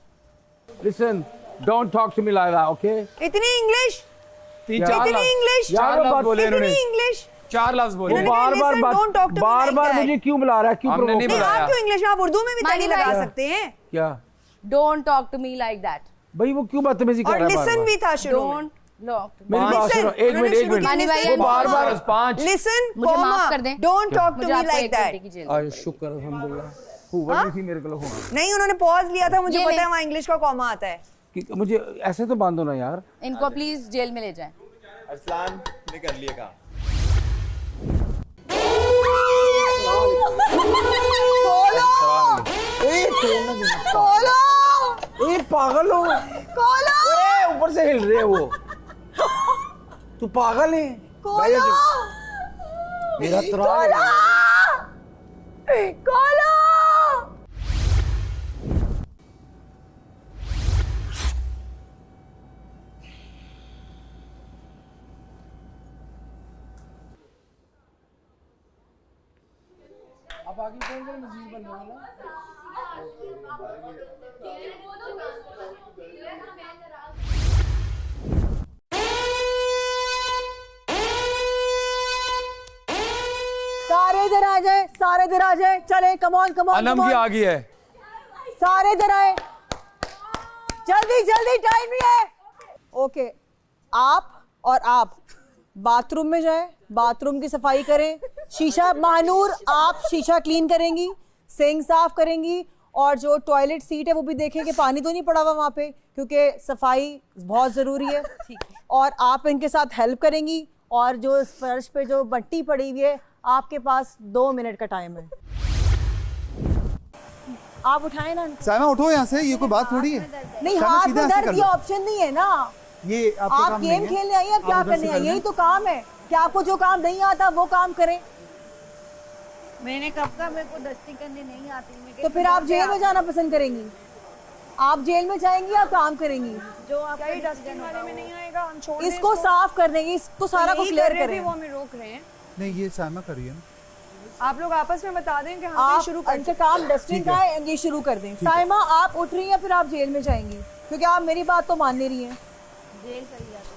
Listen, don't talk to me like that, okay? इतनी इंग्लिश, इतनी इंग्लिश, 4 लफ्ज बोले इन्होंने। इंग्लिश 4 लफ्ज बोले। बार-बार मुझे क्यों बुला रहा है? क्यों हमने नहीं बुलाया। आप क्यों इंग्लिश में, आप उर्दू में भी ताली लगा सकते हैं क्या? Don't talk to me like that. भाई वो क्यों बदतमीजी कर रहा है? और लिसन भी था शुरू में। Don't lock. मेरी बात सुनो, एक मिनट। वो बार-बार 5 लिसन, मुझे माफ कर दें। Don't talk to me like that. आय शुक्र अल्हम्दुलिल्लाह। हुआ नहीं थी मेरे को। नहीं, उन्होंने पॉज लिया था, मुझे पता है वहाँ इंग्लिश का कॉमा आता है। मुझे ऐसे तो बांधो ना यार। इनको प्लीज जेल में ले जाएं। अरसलान ने कर लिया काम। पागल हो, ऊपर से हिल रहे वो। तू पागल है? मेरा अब आगे कौन मजीद बनने वाला? सारे इधर आ जाए, सारे इधर आ जाए, चले कमॉन कमॉन। अनम की आ गई है, सारे इधर आए, जल्दी जल्दी, टाइम ही है। ओके, आप और आप बाथरूम में जाएं, बाथरूम की सफाई करें। शीशा, महानूर आप शीशा क्लीन करेंगी, सिंक साफ करेंगी, और जो टॉयलेट सीट है वो भी देखें कि पानी तो नहीं पड़ा हुआ वहाँ पे, क्योंकि सफाई बहुत ज़रूरी है। और आप इनके साथ हेल्प करेंगी, और जो फर्श पे जो मट्टी पड़ी हुई है, आपके पास 2 मिनट का टाइम है। आप उठाए ना। साइमा उठो यहाँ से, ये कोई बात थोड़ी है। नहीं, हाथ में दर्द ये ऑप्शन नहीं है ना। ये आप गेम खेलने आई हैं, क्या करने आई? यही तो काम है कि आपको जो काम नहीं आता वो काम करें। मैंने कब का, मेरे को डस्टिंग करने नहीं आती। तो फिर आप जेल में जाना पसंद करेंगी? आप जेल में जाएंगी या काम करेंगी? जो आपका डस्टिंग वाले में नहीं आएगा, हम छोड़ दें इसको साफ कर देंगे, इसको सारा को क्लियर करें। वो हमें रोक रहे हैं। नहीं, ये साइमा कर रही है। आप लोग आपस में बता दें कि हम शुरू कर इनका काम डस्टिंग का है, ये शुरू कर दें। साइमा आप उठ रही हैं, फिर आप जेल में जाएंगी, क्योंकि आप मेरी बात तो मान नहीं रही हैं। जेल चली जाती है।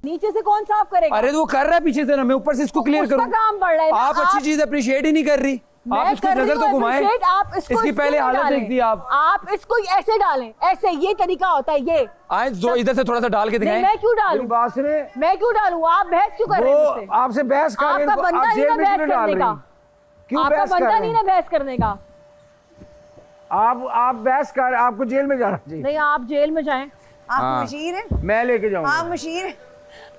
नीचे से कौन साफ करेगा? अरे वो कर रहा है पीछे से ना, मैं ऊपर से इसको क्लियर करूं। काम बढ़ रहा है। आप अच्छी चीज अप्रिशिएट ही नहीं कर रही। आप इसको नजर तो घुमाएं। आप इसकी पहले हालत देखती आप इसको ऐसे डालें, ऐसे, ये तरीका होता है। ये आए जो इधर से थोड़ा सा डाल के दिखाएं। मैं क्यों डालूं? मैं क्यों डालूं? आप बहस क्यों कर रहे हैं मुझसे? आपसे बहस कर रहे हैं, आपका बनता नहीं ना बहस करने का। आपका बनता नहीं ना बहस करने का। आप बहस कर, आपको जेल में जाना चाहिए। नहीं, आप जेल में जाएं। आप मुशीर हैं? मैं लेके जाऊंगा। आप मुशीर,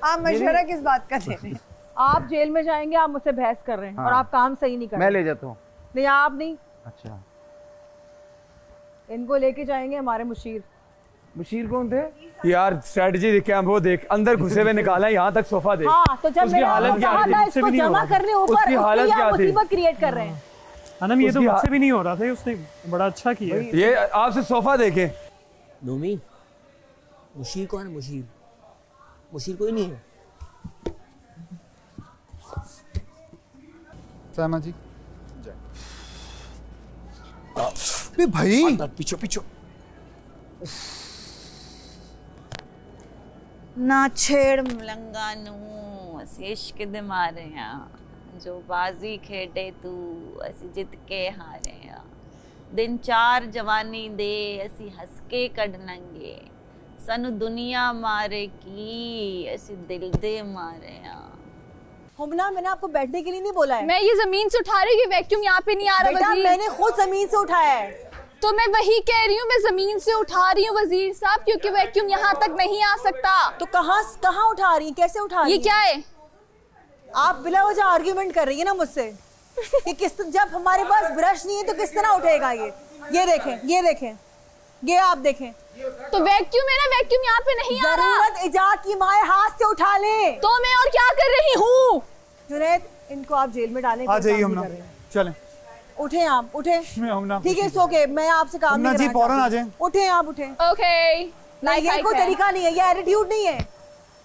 आप मशवरा किस बात का दे रहे हैं? आप जेल में जाएंगे, आप मुझसे बहस कर रहे हैं और आप काम सही नहीं कर रहे। मैं ले जाता हूँ। नहीं, आप नहीं। अच्छा, इनको लेके जाएंगे हमारे मुशीर। मुशीर कौन थे यार? स्ट्रेटजी देख, वो देख, अंदर घुसे हुए निकाला, यहाँ तक सोफा देख। हाँ, तो जब उसकी हालत क्या थी? इसको जमा करने ऊपर उसकी हालत क्या थी? मुसीबत क्रिएट कर रहे हैं। अनम, ये तो मुझसे भी नहीं हो रहा था, उसने बड़ा अच्छा किया। ये आपसे सोफा देखे। नोमी, मुशीर कौन है? मुशीर मुशीर कोई नहीं है। साइमा जी भाई पीछो पीछो ना छेड़ मलंगा नू असी इश्क दे मारे हैं जो बाजी खेडे तू असी जित के हारे हैं दिन चार जवानी दे असी हंस के कढ लंगे सानू दुनिया मारे की असी दिल दे मारे हैं। हुमना मैंने आपको बैठने के लिए नहीं बोला है। मैं ये जमीन से उठा रही हूँ, वैक्यूम यहाँ पे नहीं आ रहा बेटा वजीर। मैंने खुद जमीन से उठाया है। तो मैं वही कह रही हूँ, मैं जमीन से उठा रही हूँ वजीर साहब, क्योंकि वैक्यूम यहाँ तक नहीं आ सकता। तो कहाँ उठा रही हैं, कैसे उठा रही ये हैं? क्या है? आप बिला वजह आर्ग्यूमेंट कर रही है ना मुझसे कि किस जब हमारे पास ब्रश नहीं है तो किस तरह उठेगा ये देखें ये आप देखें। तो वैक्यूम है ना, वैक्यूम यहाँ पे नहीं आ रहा। जरूरत इजाद की माए हाथ से उठा ले। तो मैं और क्या कर रही हूँ? जुनैद इनको आप जेल में डालें। आ जाइए हम ना चलें। उठे आप उठे। ठीक है ओके, मैं आपसे काम नहीं जी फौरन आ जाएं। उठे आप उठे। ओके ये कोई तरीका नहीं है, ये एटीट्यूड नहीं है।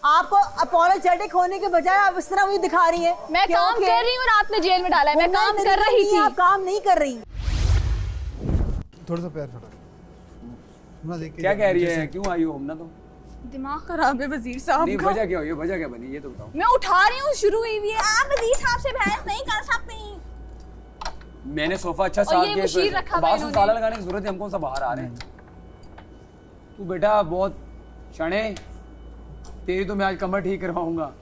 आपको अपॉलोजेटिक होने के बजाय आप इस तरह मुझे दिखा रही है। मैं काम कर रही हूँ और आपने जेल में डाला है। मैं काम कर रही थी। आप काम नहीं कर रही। थोड़ा सा प्यार थोड़ा। क्या कह रही है, क्यों आई हो हमना? तो दिमाग खराब है वजीर साहब नहीं, का। वजह क्या हुई है, वजह क्या बनी ये तो बताओ। मैं उठा रही हूँ, शुरू हुई हुई है। आप वजीर साहब से बहस नहीं कर सकती। मैंने सोफा अच्छा और साफ ये मुशीर रखा हुआ बाहर से इन्होंने। ताला लगाने की जरूरत है, हमको सब बाहर आ रहे हैं। तू बेटा बहुत शणे, तेरी तो मैं आज कमर ठीक करवाऊंगा।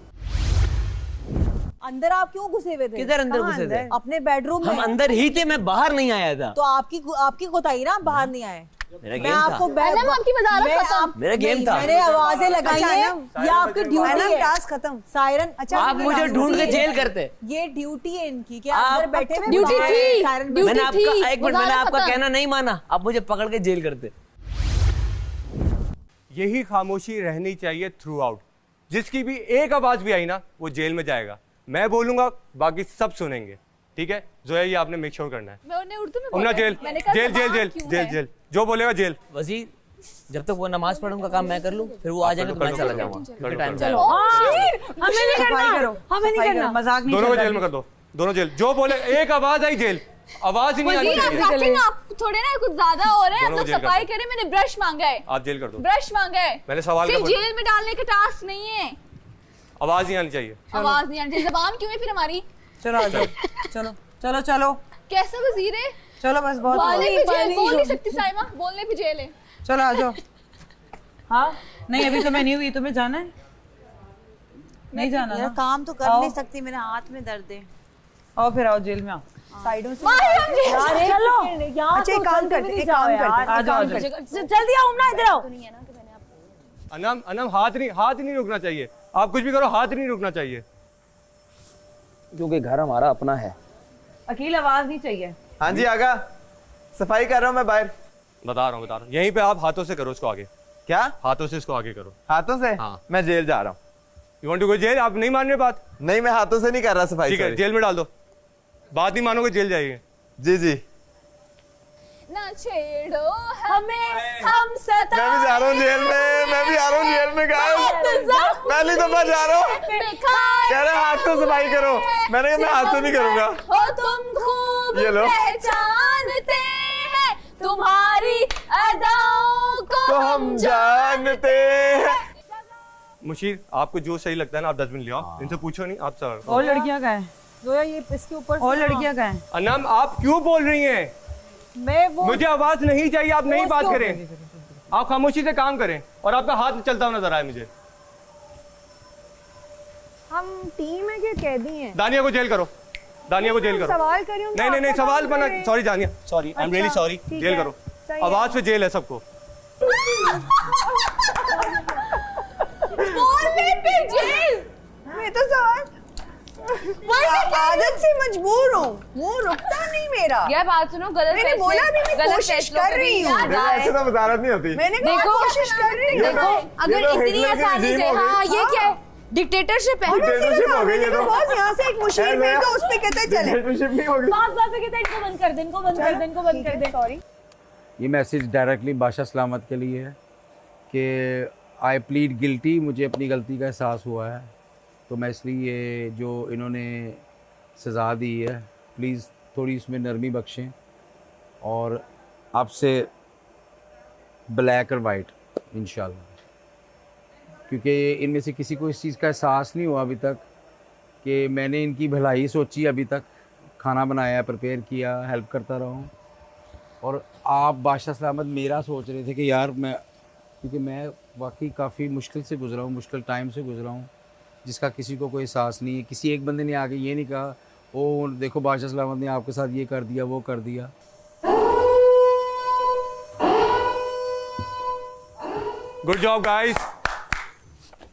अंदर आप क्यों घुसे हुए थे? किधर अंदर घुसे थे? अपने बेडरूम में। हम अंदर ही थे, मैं बाहर नहीं आया था। तो आपकी कोताही ना, बाहर नहीं आए। मेरा मैं गेम आपको था। आपकी वजारत खत्म। मेरा गेम था। मैंने आवाजें लगाई हैं, ये आपकी ड्यूटी है। टास्क खत्म। सायरन अच्छा आप मुझे ढूंढ के जेल करते। ये ड्यूटी है इनकी कि अंदर बैठे हुए ड्यूटी थी। मैंने आपका एक मिनट, मैंने आपका कहना नहीं माना, आप मुझे पकड़ के जेल करते। यही खामोशी रहनी चाहिए थ्रू आउट। जिसकी भी एक आवाज भी आई ना वो जेल में जाएगा। मैं बोलूंगा बाकी सब सुनेंगे, ठीक है? जोया ये आपने मेक श्योर करना है। मैं उन्हें उर्दू में उन्ना jail jail jail jail jail jail जो बोलेगा जेल। वजीर जब तक वो नमाज पढ़ूंगा काम मैं कर लूं, फिर वो आ जाएगा तो मैं चला जाऊंगा। टाइम से हमें नहीं करना, हमें नहीं करना, मजाक नहीं। दोनों को जेल में कर दो, दोनों जेल। जो बोले एक आवाज आई जेल, आवाज ही नहीं आनी चाहिए। आप थोड़े ना कुछ ज्यादा हो रहे हैं। आप लोग सफाई करें, मैंने ब्रश मांगा है। आप जेल कर दो। ब्रश मांगा है, मैंने सवाल सिर्फ जेल में डालने का टास्क नहीं है। आवाज नहीं आनी चाहिए। आवाज नहीं आनी चाहिए। जबान क्यों है फिर हमारी? चलो आ जाओ, चलो चलो चलो। कैसा वजीर है? चलो बस बहुत बोलने पे जेल, बोल नहीं सकती साइमा, बोलने पे जेल है। चलो आ जाओ। हाँ नहीं अभी तो मैं नहीं हुई, तुम्हें जाना है? नहीं जाना ना? काम तो कर नहीं सकती, मेरे हाथ में दर्द है। आओ फिर आओ जेल में आओ। साइडों से यार चलो अच्छा एक काम करते, एक काम करते। आ जाओ जल्दी आओ ना, इधर आओ। अनम अनम हाथ नहीं रुकना चाहिए। आप कुछ भी करो, हाथ नहीं रुकना चाहिए, क्योंकि घर हमारा अपना है। अकील आवाज नहीं चाहिए। हाँ जी आगा, सफाई कर रहा हूँ मैं बाहर। बता रहा हूँ। यहीं पे आप हाथों से करो इसको आगे। क्या? हाथों से इसको आगे करो। हाथों से? हाँ। मैं जेल जा रहा हूँ। You want to go jail? आप नहीं मान रहे बात? नहीं मैं हाथों से नहीं कर रहा सफाई। ठीक है जेल में डाल दो। बात नहीं मानोगे जेल जाइए। जी जी। ना छेड़ो हमें, हम सता। मैं भी जा रहा हूँ जेल में, मैं भी आ रहा हूँ जेल में। पहली दफा जा रहा हूँ। कह रहे हाथों से सफाई करो, मैंने कहा मैं हाथों नहीं करूंगा। हो तुम खूब ये लो। पहचानते हैं, तुम्हारी अदाओं को हम जानते हैं। मुशीर आपको जो सही लगता है ना आप डस्टबिन ले आओ। इनसे पूछो नहीं, आप सर। और लड़कियां कहाँ हैं? जोया ये इसके ऊपर और लड़कियां कहाँ हैं? अनम आप क्यों बोल रही हैं? मुझे आवाज नहीं चाहिए, आप नहीं बात करें। आप खामोशी से काम करें और आपका हाथ चलता हुआ नजर आए मुझे। हम टीम है कि कैदी हैं? दानिया को जेल करो, दानिया को जेल करो। सवाल कर रही हूं। नहीं सवाल बना। Sorry Dania, sorry I am really sorry. Jail करो, आवाज पे जेल है सबको। मैं तो सवाल आदत से मजबूर हूँ, मुंह रुकता नहीं मेरा। यार बात सुनो, गलत मैंने बोला भी मैं कोशिश कर रही हूँ। ऐसे तो वजारत नहीं होती। मैंने कहा कोशिश कर रही हूँ। देखो अगर इतनी आसानी से, हाँ ये क्या है, डिक्टेटरशिप है। डिक्टेटरशिप हो गई ये तो। बॉस यहाँ से एक मुशीर में तो उस पे कहते चले। डिक्टेटरशिप नहीं होगी। बात पे कहते हैं इनको बंद कर दे, इनको बंद कर दे, इनको बंद कर दे। सॉरी। ये मैसेज डायरेक्टली बादशाह सलामत के लिए है कि आई प्लीड गिल्टी, मुझे अपनी गलती का एहसास हुआ है, तो मैं इसलिए ये जो इन्होंने सज़ा दी है प्लीज़ थोड़ी इसमें नरमी बख्शें और आपसे ब्लैक और वाइट इंशाल्लाह, क्योंकि इनमें से किसी को इस चीज़ का एहसास नहीं हुआ अभी तक कि मैंने इनकी भलाई सोची, अभी तक खाना बनाया, प्रिपेयर किया, हेल्प करता रहा हूँ, और आप बादशाह सलामत मेरा सोच रहे थे कि यार मैं, क्योंकि मैं वाकई काफ़ी मुश्किल से गुज़रा हूँ, मुश्किल टाइम से गुज़रा हूँ, जिसका किसी को कोई एहसास नहीं है। किसी एक बंदे ने आके ये नहीं कहा ओ देखो बादशाह सलामत ने आपके साथ ये कर दिया, वो कर दिया। Good job guys,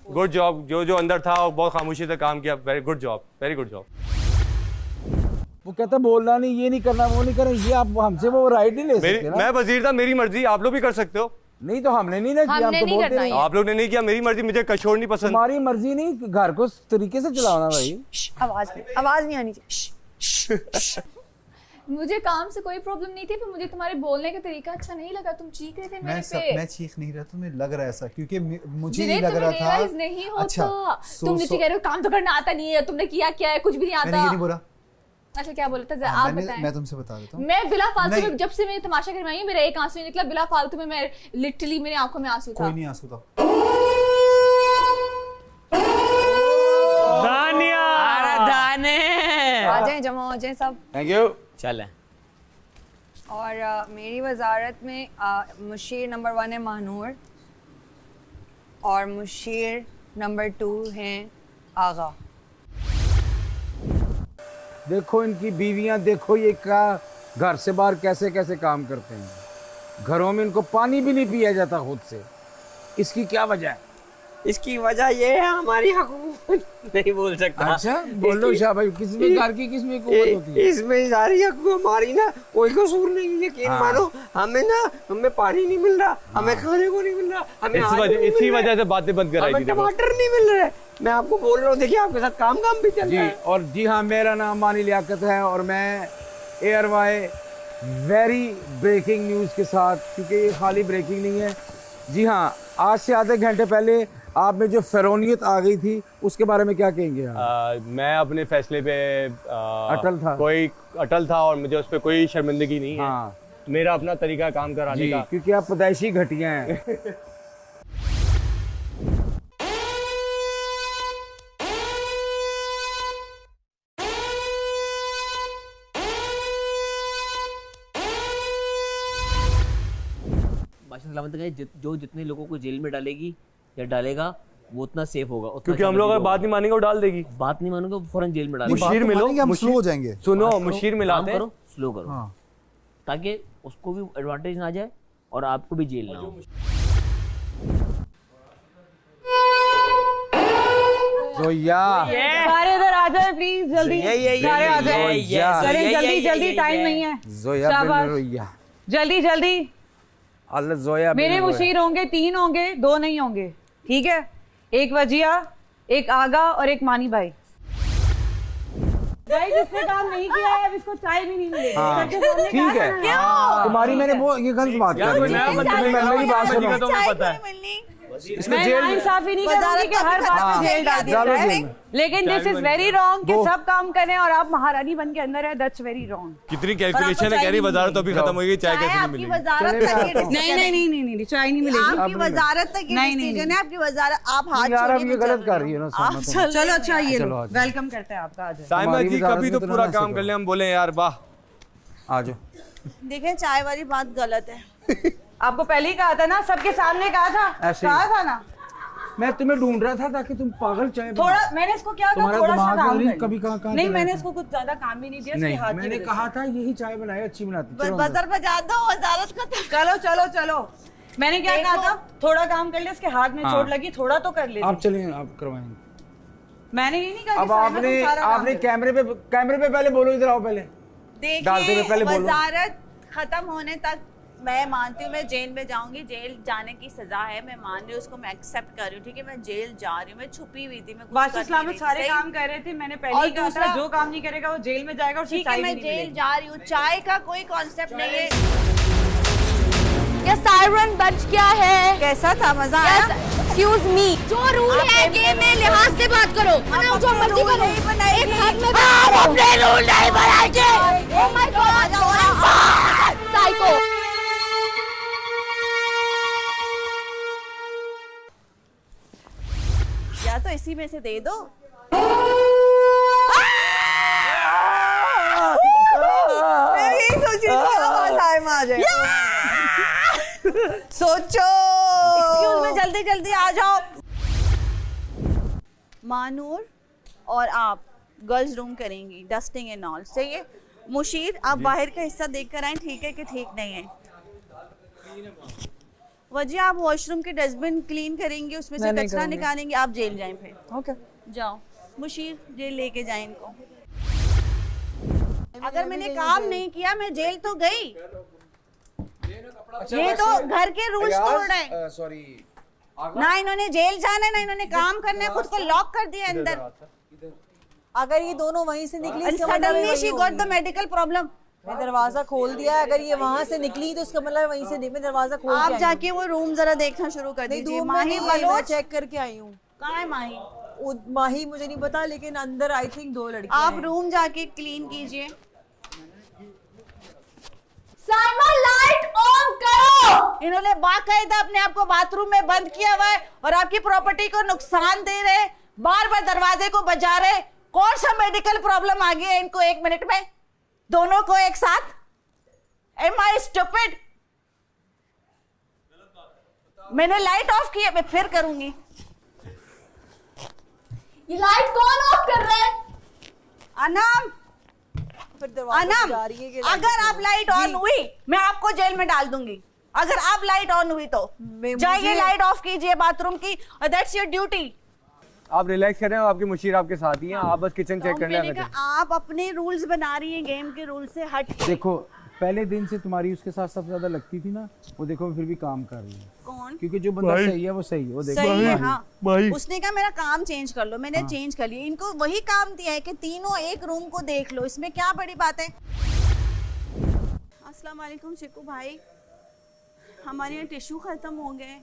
good job. जो जो अंदर था वो बहुत खामोशी से काम किया, very good job, very good job. वो कहता बोलना नहीं, ये नहीं करना, वो नहीं करना, ये आप हमसे वो राइट नहीं ले सकते ना। मैं वजीर था, मेरी मर्जी, आप लोग भी कर सकते हो। नहीं तो हमने नहीं ना किया, हम तो बोलते नहीं। आप लोग ने नहीं किया, मेरी मर्जी, मुझे कशोर नहीं पसंद। हमारी मर्जी नहीं, घर को इस तरीके से चलाना भाई। आवाज नहीं आनी चाहिए। मुझे काम से कोई प्रॉब्लम नहीं थी, पर मुझे तुम्हारे बोलने का तरीका अच्छा नहीं लगा। तुम चीख रहे थे मेरे पे। मैं चीख नहीं रहा, तुम्हें लग रहा है ऐसा, क्योंकि मुझे नहीं लग रहा था। नहीं होता। अच्छा, तुम नीचे कह रहे हो काम तो करना आता नहीं है, तुमने किया क्या है, कुछ भी नहीं आता। मैंने ये नहीं बोला। अच्छा क्या बोला था, आप बताएं। मैं तुमसे बता देता हूँ। मैं बिला फालतू में, जब से मैं तमाशा कर रही हूँ मेरा एक आंसू नहीं निकला, बिला फालतू में मैं लिटरली मेरी आंखों में आंसू था। कोई नहीं आंसू था। दानिया, दाने आ जाएं, जमा हो जाएं सब। Thank you. चलें। और मेरी वजारत में मुशीर नंबर 1 है महानूर, और मुशीर नंबर 2 हैं आगा। देखो इनकी बीवियां, देखो ये क्या घर से बाहर कैसे कैसे काम करते हैं, घरों में इनको पानी भी नहीं पिया जाता खुद से। इसकी क्या वजह है? इसकी वजह ये है हमारी हुकूमत। नहीं बोल सकता। अच्छा बोलो शाह भाई, किसमें घर की किसमें हुकूमत होती है? इसमें सारी हुकूमत हमारी ना, कोई कसूर नहीं। यकीन मानो हमें ना, हमें पानी नहीं मिल रहा, हमें खाने को नहीं मिल रहा, हमें इसी वजह से बातें बंद कराई थी। टमाटर नहीं मिल रहे, मैं आपको बोल रहा हूँ। देखिए आपके साथ काम भी चल रहा है। और जी हाँ, मेरा नाम मानी लियाकत है और मैं ARY वेरी ब्रेकिंग न्यूज़ के साथ, क्योंकि ये खाली ब्रेकिंग नहीं है। जी हाँ, आज से आधे घंटे पहले आप में जो फ़िरौनियत आ गई थी उसके बारे में क्या कहेंगे आप? मैं अपने फैसले पे अटल था और मुझे उस पर कोई शर्मिंदगी नहीं है। मेरा अपना तरीका काम कराने का, क्योंकि आप पैदाइशी घटिया हैं। बादशाह सलामत कहे जो जितने लोगों को जेल में डालेगी या डालेगा वो उतना सेफ होगा, क्योंकि हम लोग अगर बात नहीं मानेंगे वो डाल देगी। बात नहीं मानोगे फौरन जेल में डाल। मुशीर मिलो, हम स्लो हो जाएंगे। सुनो, मुशीर मिलाते करो, स्लो करो, ताकि उसको भी एडवांटेज ना जाए और आपको भी जेल ना हो। जोया सारे इधर आ जाए प्लीज, जल्दी सारे आ जाए, जल्दी जल्दी, टाइम नहीं है। जोया जल्दी जल्दी। अल्लाह जोया मेरे मुशीर होंगे 3 होंगे, 2 नहीं होंगे, ठीक है? एक वजिया, एक आगा और एक मानी भाई। भाई जिसने काम नहीं किया है अब इसको चाय भी नहीं मिलेगी। ठीक है, तुम्हारी मैंने वो ये गलत बात कर दी है। मेरी बात सुनो, तुम्हें पता है इसको जेल में इंसाफी नहीं करूंगी कि हर बात में जेल डाल दिया जाए, लेकिन दिस इज वेरी रॉन्ग कि सब काम करें और आप महारानी बन के अंदर है। That's very wrong. कितनी कैलकुलेशन है, कह रही वजारत तो अभी खत्म हो गई, चाय कैसे नहीं मिलेगी? नहीं चाय नहीं मिलेगी। आपकी वजारत तक ये डिसीजन है, आपकी वजारत, आप हाथ यार अब ये गलत कर रही है ना। चलो अच्छा, ये वेलकम करते हैं आपका। आज साइमा जी कभी तो पूरा काम कर ले, हम बोले यार वाह। आ जाओ। देखें चाय वाली बात गलत है। आपको पहले ही कहा था ना, सबके सामने कहा था ना। मैं तुम्हें ढूंढ रहा था ताकि तुम पागल चाय थोड़ा, मैंने इसको क्या कहा, थोड़ा सा काम कर। कभी कहाँ नहीं, मैंने इसको कुछ ज्यादा काम भी नहीं दिया। नहीं, मैंने कहा था यही चाय बनाए, अच्छी बनाती। बजर बजा दो, वजारत खत्म। चलो चलो चलो, मैंने क्या कहा था, थोड़ा काम कर ले, उसके हाथ में चोट लगी, थोड़ा तो कर ले। आप चलिए, आप करवाएंगे। मैंने ये नहीं कहा। अब आपने कैमरे पे पहले बोलो, इधर आओ पहले। देखिए वजारत खत्म होने तक मैं मानती हूँ मैं जेल में जाऊंगी, जेल जाने की सजा है, मैं मान रही हूँ, उसको मैं एक्सेप्ट कर रही हूँ। ठीक है, मैं जेल जा रही हूँ, मैं छुपी हुई थी, मैं बादशाह सलामत सारे काम कर रहे थे, मैंने पहले ही कहा था जो काम नहीं करेगा वो जेल में जाएगा। और ठीक है, मैं जेल जा रही हूँ, चाय का कोई कॉन्सेप्ट नहीं है। क्या सायरन बज क्या है? कैसा था, मजा आया? एक्सक्यूज मी, जो रूल है गेम में लिहाज से बात करो, बनाओ जो मर्जी करो, एक हाथ में आप अपने रूल नहीं बनाएंगे। Oh my God, psycho. या तो इसी में से दे दो। मैं यही सोच रही थी आवाज आ जाए। सोचो। एक्सक्यूज मी, जल्दी जल्दी आ जाओ। मानूर और आप गर्ल्स रूम करेंगी, डस्टिंग एंड ऑल, चाहिए। मुशीर, आप बाहर का हिस्सा देख कर आए ठीक है कि ठीक नहीं है। वजह, आप वॉशरूम के डस्टबिन क्लीन करेंगे, उसमें से कचरा निकालेंगे, आप जेल जाएं फिर। ओके जाओ मुशीर, जेल लेके जाएं इनको। अगर मैंने काम नहीं किया मैं जेल तो गई। ये तो घर के रूल्स तोड़ रहे हैं। सॉरी, ना इन्होंने जेल जाना है ना इन्होंने काम करना है, खुद को लॉक कर दिया अंदर। अगर ये दोनों वहीं से निकली, suddenly she got the medical problem. मैं दरवाजा खोल दिया, अगर ये वहाँ से निकली तो उसका मतलब वहीं से मैं दरवाजा खोल आप जाके वो रूम जरा देखना शुरू कर दीजिए। माही बलोच चेक करके आई हूँ। कहाँ है माही? माही मुझे नहीं पता, लेकिन अंदर आई थिंक 2 लड़की। आप रूम जाके क्लीन कीजिए। साइमा, लाइट ऑन करो। इन्होंने बाकायदा अपने आप को बाथरूम में बंद किया हुआ है और आपकी प्रॉपर्टी को नुकसान दे रहे, बार बार दरवाजे को बजा रहे। कौन सा मेडिकल प्रॉब्लम आ गया इनको 1 मिनट में, दोनों को एक साथ? Am I stupid? मैंने लाइट ऑफ की है, मैं फिर करूंगी। ये लाइट कौन ऑफ कर रहा है? अनम, अनम, अगर आप लाइट ऑन हुई मैं आपको जेल में डाल दूंगी। अगर आप लाइट ऑन हुई तो जाइए लाइट ऑफ कीजिए बाथरूम की, दैट्स योर ड्यूटी। आप रिलैक्स करें, आपकी मुशीर आपके साथ ही हैं, आप बस किचन चेक करने आए थे। आप अपने रूल्स बना रही हैं, गेम के रूल से हट के। देखो पहले दिन से तुम्हारी उसके साथ सबसे ज्यादा लगती थी ना, वो देखो फिर भी काम कर रही है। कौन? क्योंकि जो बंदा सही है वो सही है, वो देखो सही है। हाँ, उसने कहा मेरा काम चेंज कर लो, मैंने चेंज कर लिया। इनको वही काम दिया है कि तीनों एक रूम को देख लो, इसमें क्या बड़ी बात है। अस्सलाम वालेकुम चिकू भाई, हमारे यहाँ टिश्यू खत्म हो गए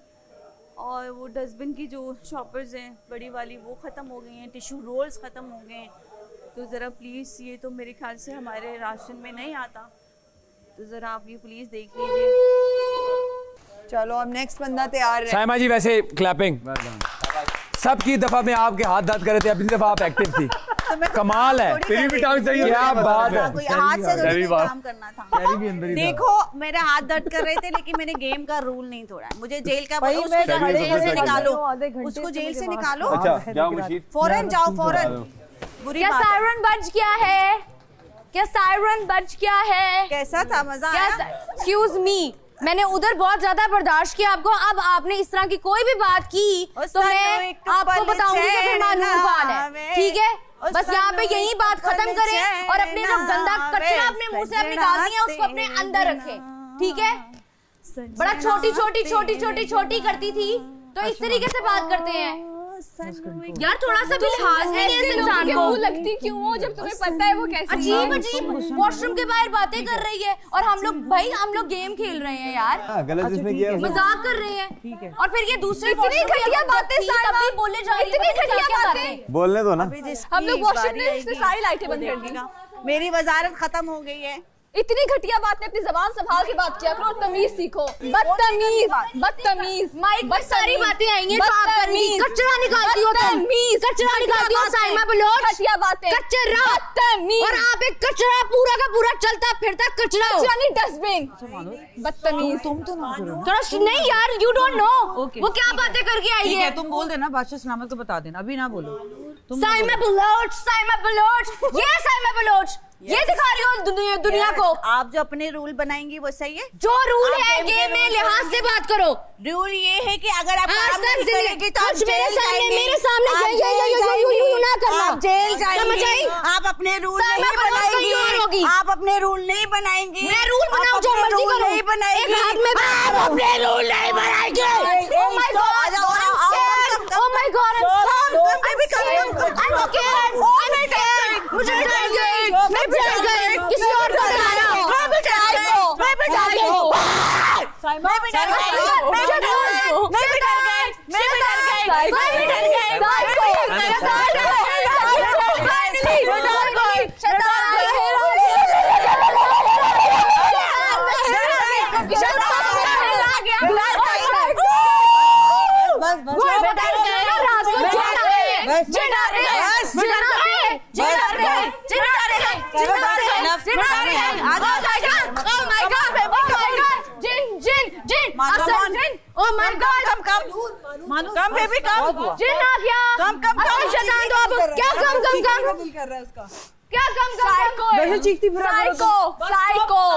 और वो डस्टबिन की जो शॉपर्स हैं बड़ी वाली वो ख़त्म हो गई हैं, टिश्यू रोल्स ख़त्म हो गए हैं, तो ज़रा प्लीज़ ये तो मेरे ख्याल से हमारे राशन में नहीं आता, तो ज़रा आप ये प्लीज़ देख लीजिए। चलो अब नेक्स्ट बंदा तैयार है। साइमा जी वैसे क्लैपिंग सबकी दफा में आपके हाथ दर्द कर रहे थे, अपनी दफा आप एक्टिव थी। कमाल है, तेरी भी टांग चाहिए। क्या बात है, कोई हाथ से थोड़ी काम करना था। देखो मेरे हाथ दर्द कर रहे थे लेकिन मैंने गेम का रूल नहीं तोड़ा। मुझे जेल का जेल से निकालो, उसको जेल से निकालो। अच्छा जाओ मुशीर, फौरन जाओ, फौरन। बुरी क्या बात है। सायरन बज गया है? क्या सायरन बज गया है? कैसा था, मजा आया? एक्सक्यूज मी, मैंने उधर बहुत ज्यादा बर्दाश्त किया आपको, अब आपने इस तरह की कोई भी बात की तो मैं आपको बताऊंगी कि फिर मानूर कौन है, ठीक है? बस यहाँ पे यही बात खत्म करें और अपने जो गंदा कचरा अपने मुंह से अपने निकालती हैं उसको अपने अंदर रखें, ठीक है? बड़ा छोटी छोटी छोटी छोटी छोटी करती थी तो इस तरीके से बात करते हैं यार, थोड़ा सा भी लिहाज नहीं है इस इंसान को। लगती क्यों हो जब तुम्हें पता है वो कैसी? अजीब अजीब वॉशरूम के बाहर बातें कर रही है और हम लोग गेम खेल रहे हैं यार, गलत जिसने किया मजाक कर रहे हैं, ठीक है? और फिर ये दूसरे घटिया बातें तभी बोले जा रही है, घटिया बातें बोलने दो ना। हम लोग वॉशरूम में सारी लाइटें बंद कर दी। मेरी वजारत खत्म हो गई है। इतनी घटिया बात ने अपनी जबान संभाल के बात किया करो, तमीज सीखो। बदतमीज, बदतमीज, माइक पर सारी बातें आएंगी तो आप करेंगी। कचरा निकालती हो तुम, कचरा निकालती हो साइमा बलोच, घटिया बातें, कचरा, और आप एक कचरा पूरा का पूरा चलता फिरता कचरा हो, नहीं डस्टबिन। बदतमीज, तुम तो नहीं यार, यू डोंट नो वो क्या बातें करके आई है। तुम बोल देना, बादशाह सलामत को बता देना, अभी ना बोलो। साइमा बलोच, साइमा बलोच, ये साइमा बलोच ये दिखा रही हो दुनिया को। आप जो अपने रूल बनाएंगी वो सही है। जो रूल है गेम में लिहाज से बात करो। रूल ये है कि अगर आप आज तक करेंगे तो आप मेरे सामने जेल जाएंगे। आप अपने रूल नहीं बनाएंगी, आप अपने रूल नहीं बनाएंगे। मैं रूल बनाऊं जो मर्जी करो, नहीं बनाएंगे। आप अपने रूल नहीं बनाएंगे। Oh my God, oh my God, मुझे डर गई, मैं डर गई, किसी और को डरा रहा हूँ, मैं भी डर गई, मैं भी डर गई, मैं भी डर गई, मैं भी डर गई, मैं भी डर गई, मैं भी डर गई।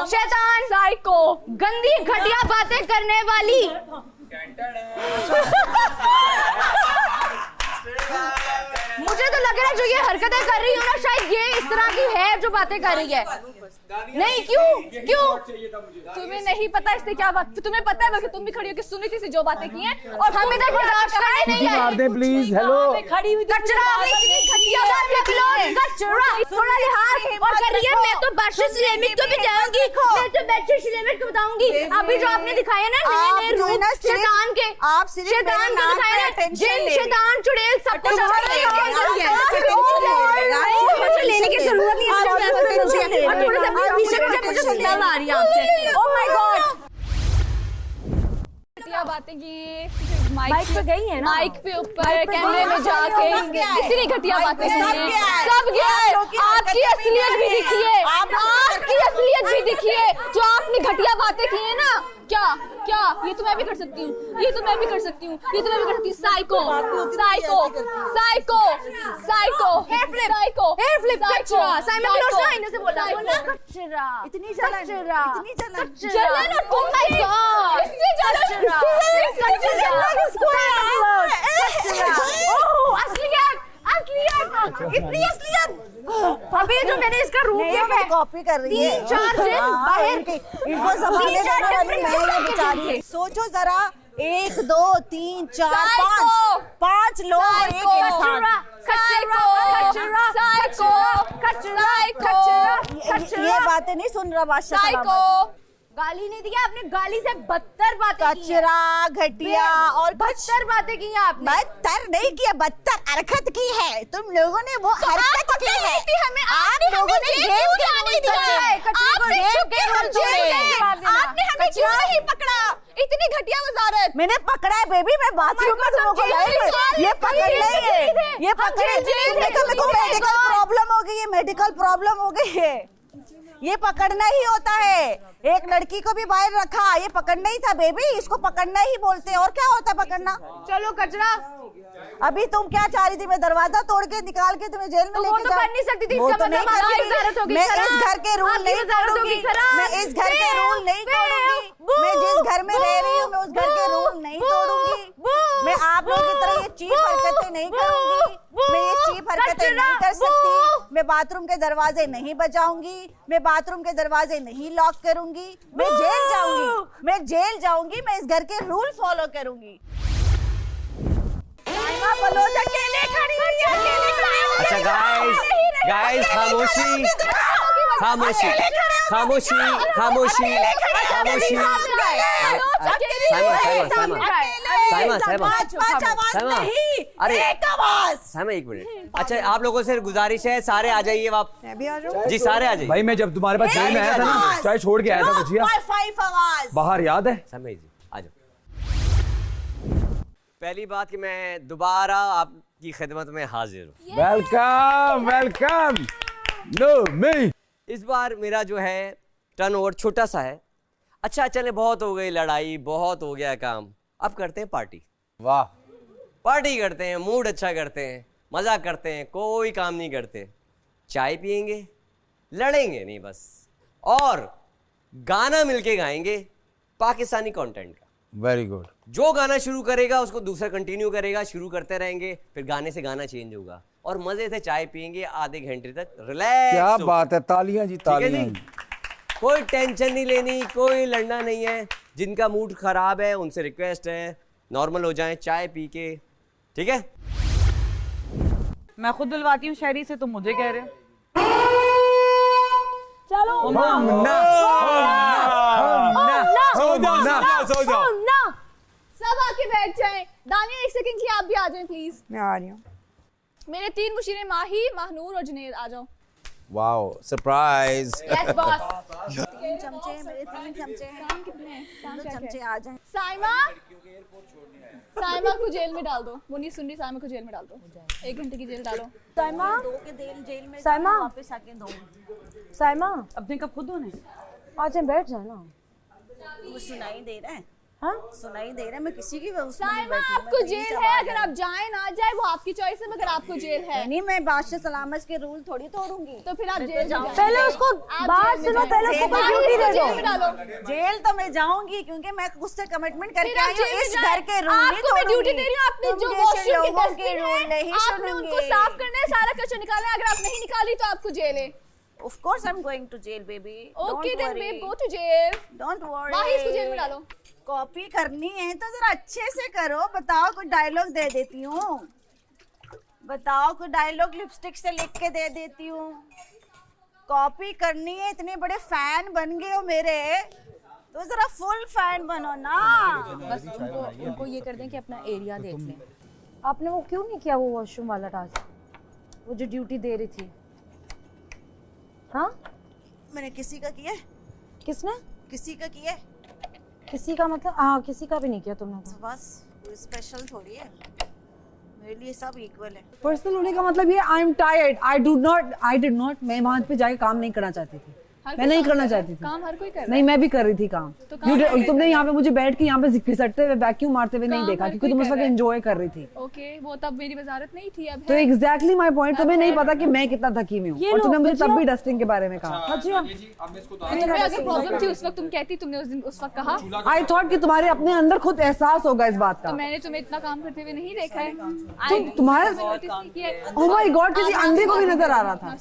शैतान, साइको, गंदी घटिया बातें करने वाली। मुझे तो लग रहा है जो ये हरकतें कर रही हो ना, शायद ये इस तरह की है जो बातें कर रही है। नहीं, क्यों तुम्हें नहीं पता इससे क्या बात, तुम्हें पता है, बल्कि तुम भी खड़ी होकर सुनी थी जो बातें की हैं, और हम इधर बर्दाश्त कर रहे नहीं है। प्लीज, हेलो, खड़ी हुई कचरा, थोड़ा लिहाज और कर रही है। मैं तो बादशाह सुलेमान को भी जाऊंगी, मैं तो बादशाह सुलेमान को बताऊंगी। अभी जो आपने दिखाया ना नए रूप शैतान के, शैतान को दिखाया ना, जिन शैतान चुड़ैल सब कुछ लेने की जरूरत नहीं है। और थोड़ा सा मुझे सुनना आ रही है आपसे। ओह माय गॉड, बातें की माइक पे गई है ना, माइक पे ऊपर कैमरे में जाके इतनी घटिया बातें सब गया। आपकी असलियत भी दिखिए, आपकी असलियत भी दिखिए, जो आपने घटिया बातें की है ना। क्या ये तो मैं भी कर सकती हूँ, ये तो मैं भी कर सकती हूँ, ये तो मैं भी कर सकती हूँ। Psycho, psycho, psycho, psycho, hair flip, कचरा। साइमन क्लोज ना इन्हें से बोला कचरा, इतनी जलन, और तुम माय गॉड, इससे जलन, इतनी असलियत। अभी जो मैंने इसका रूप देखा है, कॉपी कर रही है। 3-4 दिन बाहर इनको संभालने बेचारी। सोचो जरा, 1 2 3 4 5 लोग और एक इंसान। ये बातें नहीं सुन रहा बादशाह। गाली नहीं दिया आपने, गाली से बदतर बातें की, कचरा, घटिया और बदतर बातें की आपने। बदतर नहीं किया, बदतर हरकत की है तुम लोगों ने, वो हरकत की है। आप लोगों ने गेम के रूल तोड़े, आपने हमें क्यों नहीं पकड़ा? इतनी घटिया वजारत। मैंने पकड़ा है बेबी, मैं बाथरूम में तुमको लाई। ये पकड़ नहीं है, ये पकड़े। मेरे को मेडिकल प्रॉब्लम हो गई है, मेडिकल प्रॉब्लम हो गई है। ये पकड़ना ही होता है। एक लड़की को भी बाहर रखा, ये पकड़ना ही था बेबी, इसको पकड़ना ही बोलते हैं। और क्या होता है पकड़ना? चलो कचरा, अभी तुम क्या चाह रही थी? मैं दरवाजा तोड़ के निकाल के तुम्हें जेल में लेके कर नहीं सकती थी, वो इसका तो नहीं मतलब करूंगी। मैं इस घर के रूल नहीं तोड़ूंगी, मैं इस घर के रूल नहीं तोड़ूंगी। मैं जिस घर में रह रही हूँ मैं उस घर के रूल नहीं तोड़ूंगी। मैं आप लोगों की तरह ये चीप हरकतें नहीं करूंगी। मैं ये चीप हरकतें नहीं कर सकती। मैं बाथरूम के दरवाजे नहीं बजाऊंगी, मैं बाथरूम के दरवाजे नहीं लॉक करूंगी। मैं जेल जाऊंगी, मैं जेल जाऊंगी। मैं इस घर के रूल फॉलो करूंगी। बलोच अकेले खड़ी हुई है, अकेले खड़ी हुई है। अच्छा गाइस खामोशी, खामोशी, खामोशी, खामोशी, खामोशी। अरे साइमा एक मिनट। अच्छा आप लोगों से गुजारिश है, सारे आ जाइए वापस। मैं भी आ जाऊं? जी सारे आ जाइए। भाई मैं जब तुम्हारे पास जेल में आया था ना, चाय छोड़ के आया था मुझे बाहर, याद है? साइमा जी आ जाओ। पहली बात कि मैं दोबारा आपकी खिदमत में हाजिर हूँ। Welcome welcome. नो मी इस बार मेरा जो है टर्नओवर छोटा सा है। अच्छा चले, बहुत हो गई लड़ाई, बहुत हो गया काम, अब करते हैं पार्टी। वाह, पार्टी करते हैं, मूड अच्छा करते हैं, मजा करते हैं, कोई काम नहीं करते, चाय पियेंगे, लड़ेंगे नहीं बस, और गाना मिलके गाएंगे पाकिस्तानी कंटेंट का। Very good. जो गाना शुरू करेगा उसको दूसरा कंटिन्यू करेगा, शुरू करते रहेंगे, फिर गाने से गाना चेंज होगा, और मजे से चाय पियेंगे आधे घंटे तक, रिलैक्स। क्या बात है, तालियां जी तालियां। कोई टेंशन नहीं लेनी, कोई लड़ना नहीं है। जिनका मूड खराब है उनसे रिक्वेस्ट है नॉर्मल हो जाएं चाय पी के, ठीक है? मैं खुद बुलवाती हूँ शहरी से, तुम मुझे कह रहे हो। चलो सो जाओ। सब आके बैठ जाएं, दानिया एक सेकंड के लिए आप भी आ जाएं प्लीज। मैं आ रही हूँ। मेरे 3 मुशीरे माही, महनूर और जुनैद आ जाओ। Wow surprise. Yes boss. 3 चमचे मेरे 3 चमचे हैं। काम कितने हैं? 2 चमचे आ जाएं। साइमा को जेल में डाल दो। वो नहीं सुन रही, साइमा को जेल में डाल दो। 1 घंटे की जेल डालो। साइमा 2 के जेल में साइमा वापस आके दो। साइमा अपने कब खुद होने आज हम बैठ जाए ना। वो सुनाई दे रहा है? हाँ सुनाई दे रहा है। मैं किसी की साइमा आपको जेल है, अगर आप जाए ना जाए वो आपकी चॉइस है, मगर आपको जेल है। नहीं मैं बादशाह सलामत के रूल थोड़ी तोड़ूंगी। तो फिर आप जेल जाओ। पहले उसको बात सुनो, पहले उसको ड्यूटी दे दो। जेल तो मैं जाऊंगी क्योंकि मैं उससे कमिटमेंट करके आई हूं। इस घर के रूल नहीं आपको मैं ड्यूटी दे रही हूं। आपने जो वॉशरूम के डस्टबिन रूल नहीं आपने उनको साफ करना है, सारा कचरा निकालना है। अगर आप नहीं निकाली तो आपको जेल है। Of course I'm going to jail baby. Okay then babe, go to jail. Don't worry. माही इसको जेल में डालो। कॉपी करनी है तो जरा अच्छे से करो। बताओ कोई डायलॉग दे देती हूँ। बताओ कोई डायलॉग लिपस्टिक से लिख के दे देती हूँ। कॉपी करनी है, इतने बड़े फैन बन गए हो मेरे, तो जरा फुल फैन बनो ना। बस उनको ये कर दें कि अपना एरिया देख लें। आपने वो क्यों नहीं किया वो वॉशरूम वाला टास्क, वो जो ड्यूटी दे रही थी? हाँ मैंने किसी का किया? किसने? किसी का किया? किसी का मतलब? हाँ किसी का भी नहीं किया तुमने तो। बस स्पेशल थोड़ी है, मेरे लिए सब इक्वल है। पर्सनल होने का मतलब ये I am tired, I did not मैं वहां पे जाके काम नहीं करना चाहती थी। मैं नहीं करना चाहती थी काम। हर कोई कर रहा है। नहीं मैं भी कर रही थी काम। तो तुमने यहाँ पे मुझे बैठ के यहाँ पे घिसटते हुए वैक्यूम मारते हुए नहीं देखा क्योंकि तुम उस वक्त एंजॉय कर रही थी। ओके वो तब मेरी वजारत नहीं थी। अब तो एग्जैक्टली माय पॉइंट, तुम्हें नहीं पता कि मैं कितना थकी हुई हूँ और तुमने मुझे तब भी डस्टिंग के बारे में कहा। तुम्हें अगर प्रॉब्लम थी उस वक्त तुम कहती, तुमने उस वक्त कहा। आई थॉट कि तुम्हारे अपने अंदर खुद एहसास होगा इस बात का। तो मैंने तुम्हें इतना काम करते हुए नहीं देखा है। तुम्हारे ओह माय गॉड किसी अंधे को भी नजर आ रहा था।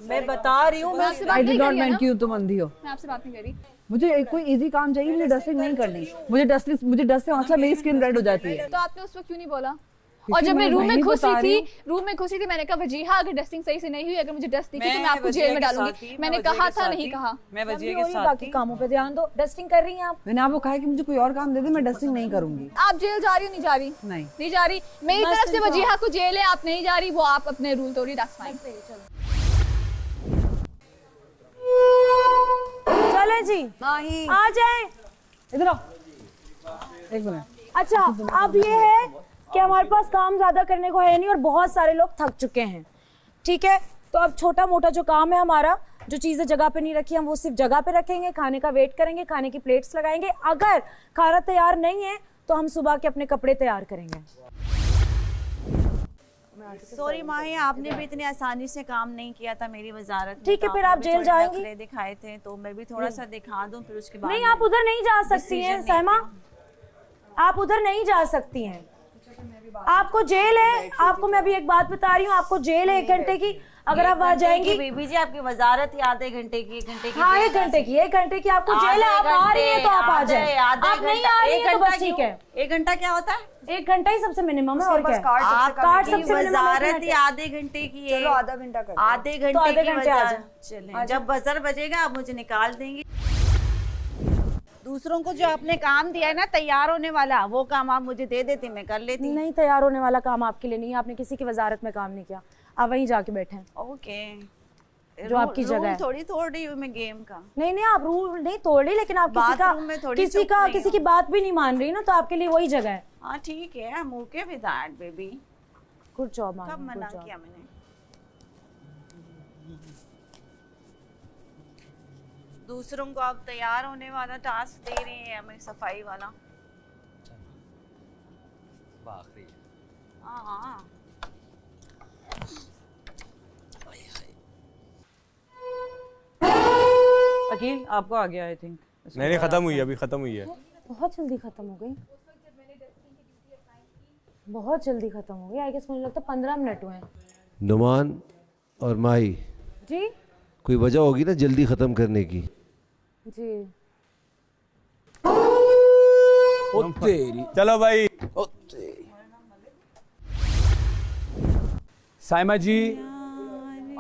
मैं बता रही हूँ, आई डिड नॉट मीन कि तुम अंधी हो। मैं आपसे बात नहीं करी। मुझे कोई इजी काम चाहिए, मुझे डस्टिंग नहीं करनी। मुझे डस्ट से हौसला मेरी स्किन रेड हो जाती है। तो आपने उस वक्त क्यों नहीं बोला? और जब मैं रूम में घुसी थी मैंने कहा वजीहा अगर डस्टिंग सही से नहीं हुई, अगर मुझे डस्ट दिखी तो मैं आपको जेल में डालूंगी। मैंने कहा था नहीं कहा। मैं वजीहा के साथ बाकी कामों पे ध्यान दो। डस्टिंग कर रही हैं आप? मैंने आपको कहा कि मुझे कोई और काम दे दे, मैं डस्टिंग नहीं करूंगी। आप जेल जा रही हो? नहीं जा रही? नहीं जा रही। मेरी तरफ से वजीहा को जेल है, आप नहीं जा रही, वो आप अपने रूल तोड़ी। चले जी माही आ जाए इधर आओ। एक मिनट। अच्छा अब ये है कि हमारे पास काम ज्यादा करने को है नहीं और बहुत सारे लोग थक चुके हैं, ठीक है? तो अब छोटा मोटा जो काम है हमारा, जो चीजें जगह पे नहीं रखी हम वो सिर्फ जगह पे रखेंगे, खाने का वेट करेंगे, खाने की प्लेट्स लगाएंगे। अगर खाना तैयार नहीं है तो हम सुबह के अपने कपड़े तैयार करेंगे। सॉरी माही, आपने भी इतनी आसानी से काम नहीं किया था मेरी वजारत में। ठीक है, फिर आप जेल जाएंगी। दिखाए थे तो मैं भी थोड़ा सा दिखा दूं, फिर उसके बाद नहीं आप उधर नहीं जा सकती हैं सहमा, आप उधर नहीं जा सकती हैं, आपको जेल है। आपको मैं अभी एक बात बता रही हूँ, आपको जेल है 1 घंटे की। अगर आप वहाँ जाएंगी बीबी जी, आपकी वजारत ही आधे घंटे की, 1 घंटे की। हाँ 1 घंटे की, 1 घंटे की आपको जेल है। आप आ रही हैं तो आप आ जाए, आप नहीं आ रही हैं तो बस ठीक है। 1 घंटा क्या होता है? 1 घंटा ही सबसे मिनिमम है और क्या? कार्ड सबसे वजारत ही आधे घंटे की है। चलो आधा घंटा कर, आधे घंटे की वजारत। चलें जब बजर बजेगा आप मुझे निकाल देंगी। दूसरों को जो आपने काम दिया है ना तैयार होने वाला, वो काम आप मुझे दे देती, मैं कर लेती। नहीं तैयार होने वाला काम आपके लिए नहीं है, आपने किसी की वजारत में काम नहीं किया, आप वहीं जाके बैठे हैं। ओके जो आपकी जगह है। थोड़ी तोड़ रही हूँ मैं गेम का। नहीं आप रूल नहीं तोड़ रही, लेकिन आप किसी की बात भी नहीं मान रही ना, तो आपके लिए वही जगह है। हाँ ठीक है, I'm okay with that baby। Good job. कब मना किया मैंने? दूसरों को आप तैयार होने वाला टास्क दे रही हैं, हमें सफाई वाला। हाँ अकील आपको आ गया आई थिंक। नहीं खत्म हुई, अभी खत्म हुई है। बहुत जल्दी खत्म हो गई, बहुत जल्दी खत्म हो गई। आई गेस मुझे लगता है 15 मिनट हुए हैं। नुमान और माही जी कोई वजह होगी ना जल्दी खत्म करने की? जी चलो भाई। साइमा जी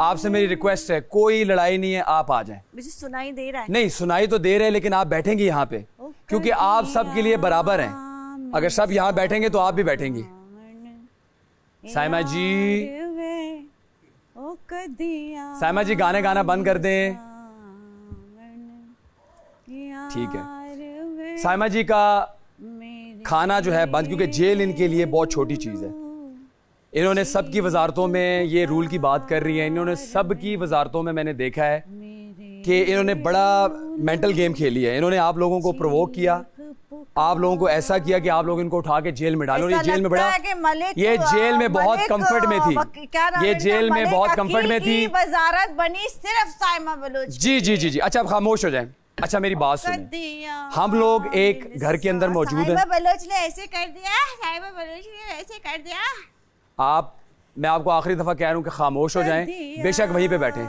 आपसे मेरी रिक्वेस्ट है, कोई लड़ाई नहीं है, आप आ जाएं। मुझे सुनाई दे रहा है। नहीं सुनाई तो दे रहे हैं, लेकिन आप बैठेंगे यहाँ पे क्योंकि आप सबके लिए बराबर हैं। अगर सब यहाँ बैठेंगे तो आप भी बैठेंगी। साइमा जी, साइमा जी गाने गाना बंद कर दें। ठीक है, साइमा जी का खाना जो है बंद, क्योंकि जेल इनके लिए बहुत छोटी चीज़ है। इन्होंने सबकी वजारतों में ये रूल की बात कर रही है। इन्होंने सबकी वजारतों में मैंने देखा है कि इन्होंने बड़ा मेंटल गेम खेली है। इन्होंने आप लोगों को प्रोवोक किया, आप लोगों को ऐसा किया कि आप लोग इनको उठा के जेल में डालो। ये जेल में बड़ा, ये जेल में बहुत कंफर्ट में थी, ये जेल में बहुत कंफर्ट में थी। वजारत बनी सिर्फ साइमा बलोच। जी जी जी जी। अच्छा, आप खामोश हो जाएं। अच्छा, मेरी बात सुनिए, हम लोग एक घर के अंदर मौजूद हैं। साइमा बलोच ने ऐसे कर दिया, साइमा बलोच ने ऐसे कर दिया। आप, मैं आपको आखिरी दफा कह रहा हूँ कि खामोश हो जाएं, बेशक वहीं पे बैठे।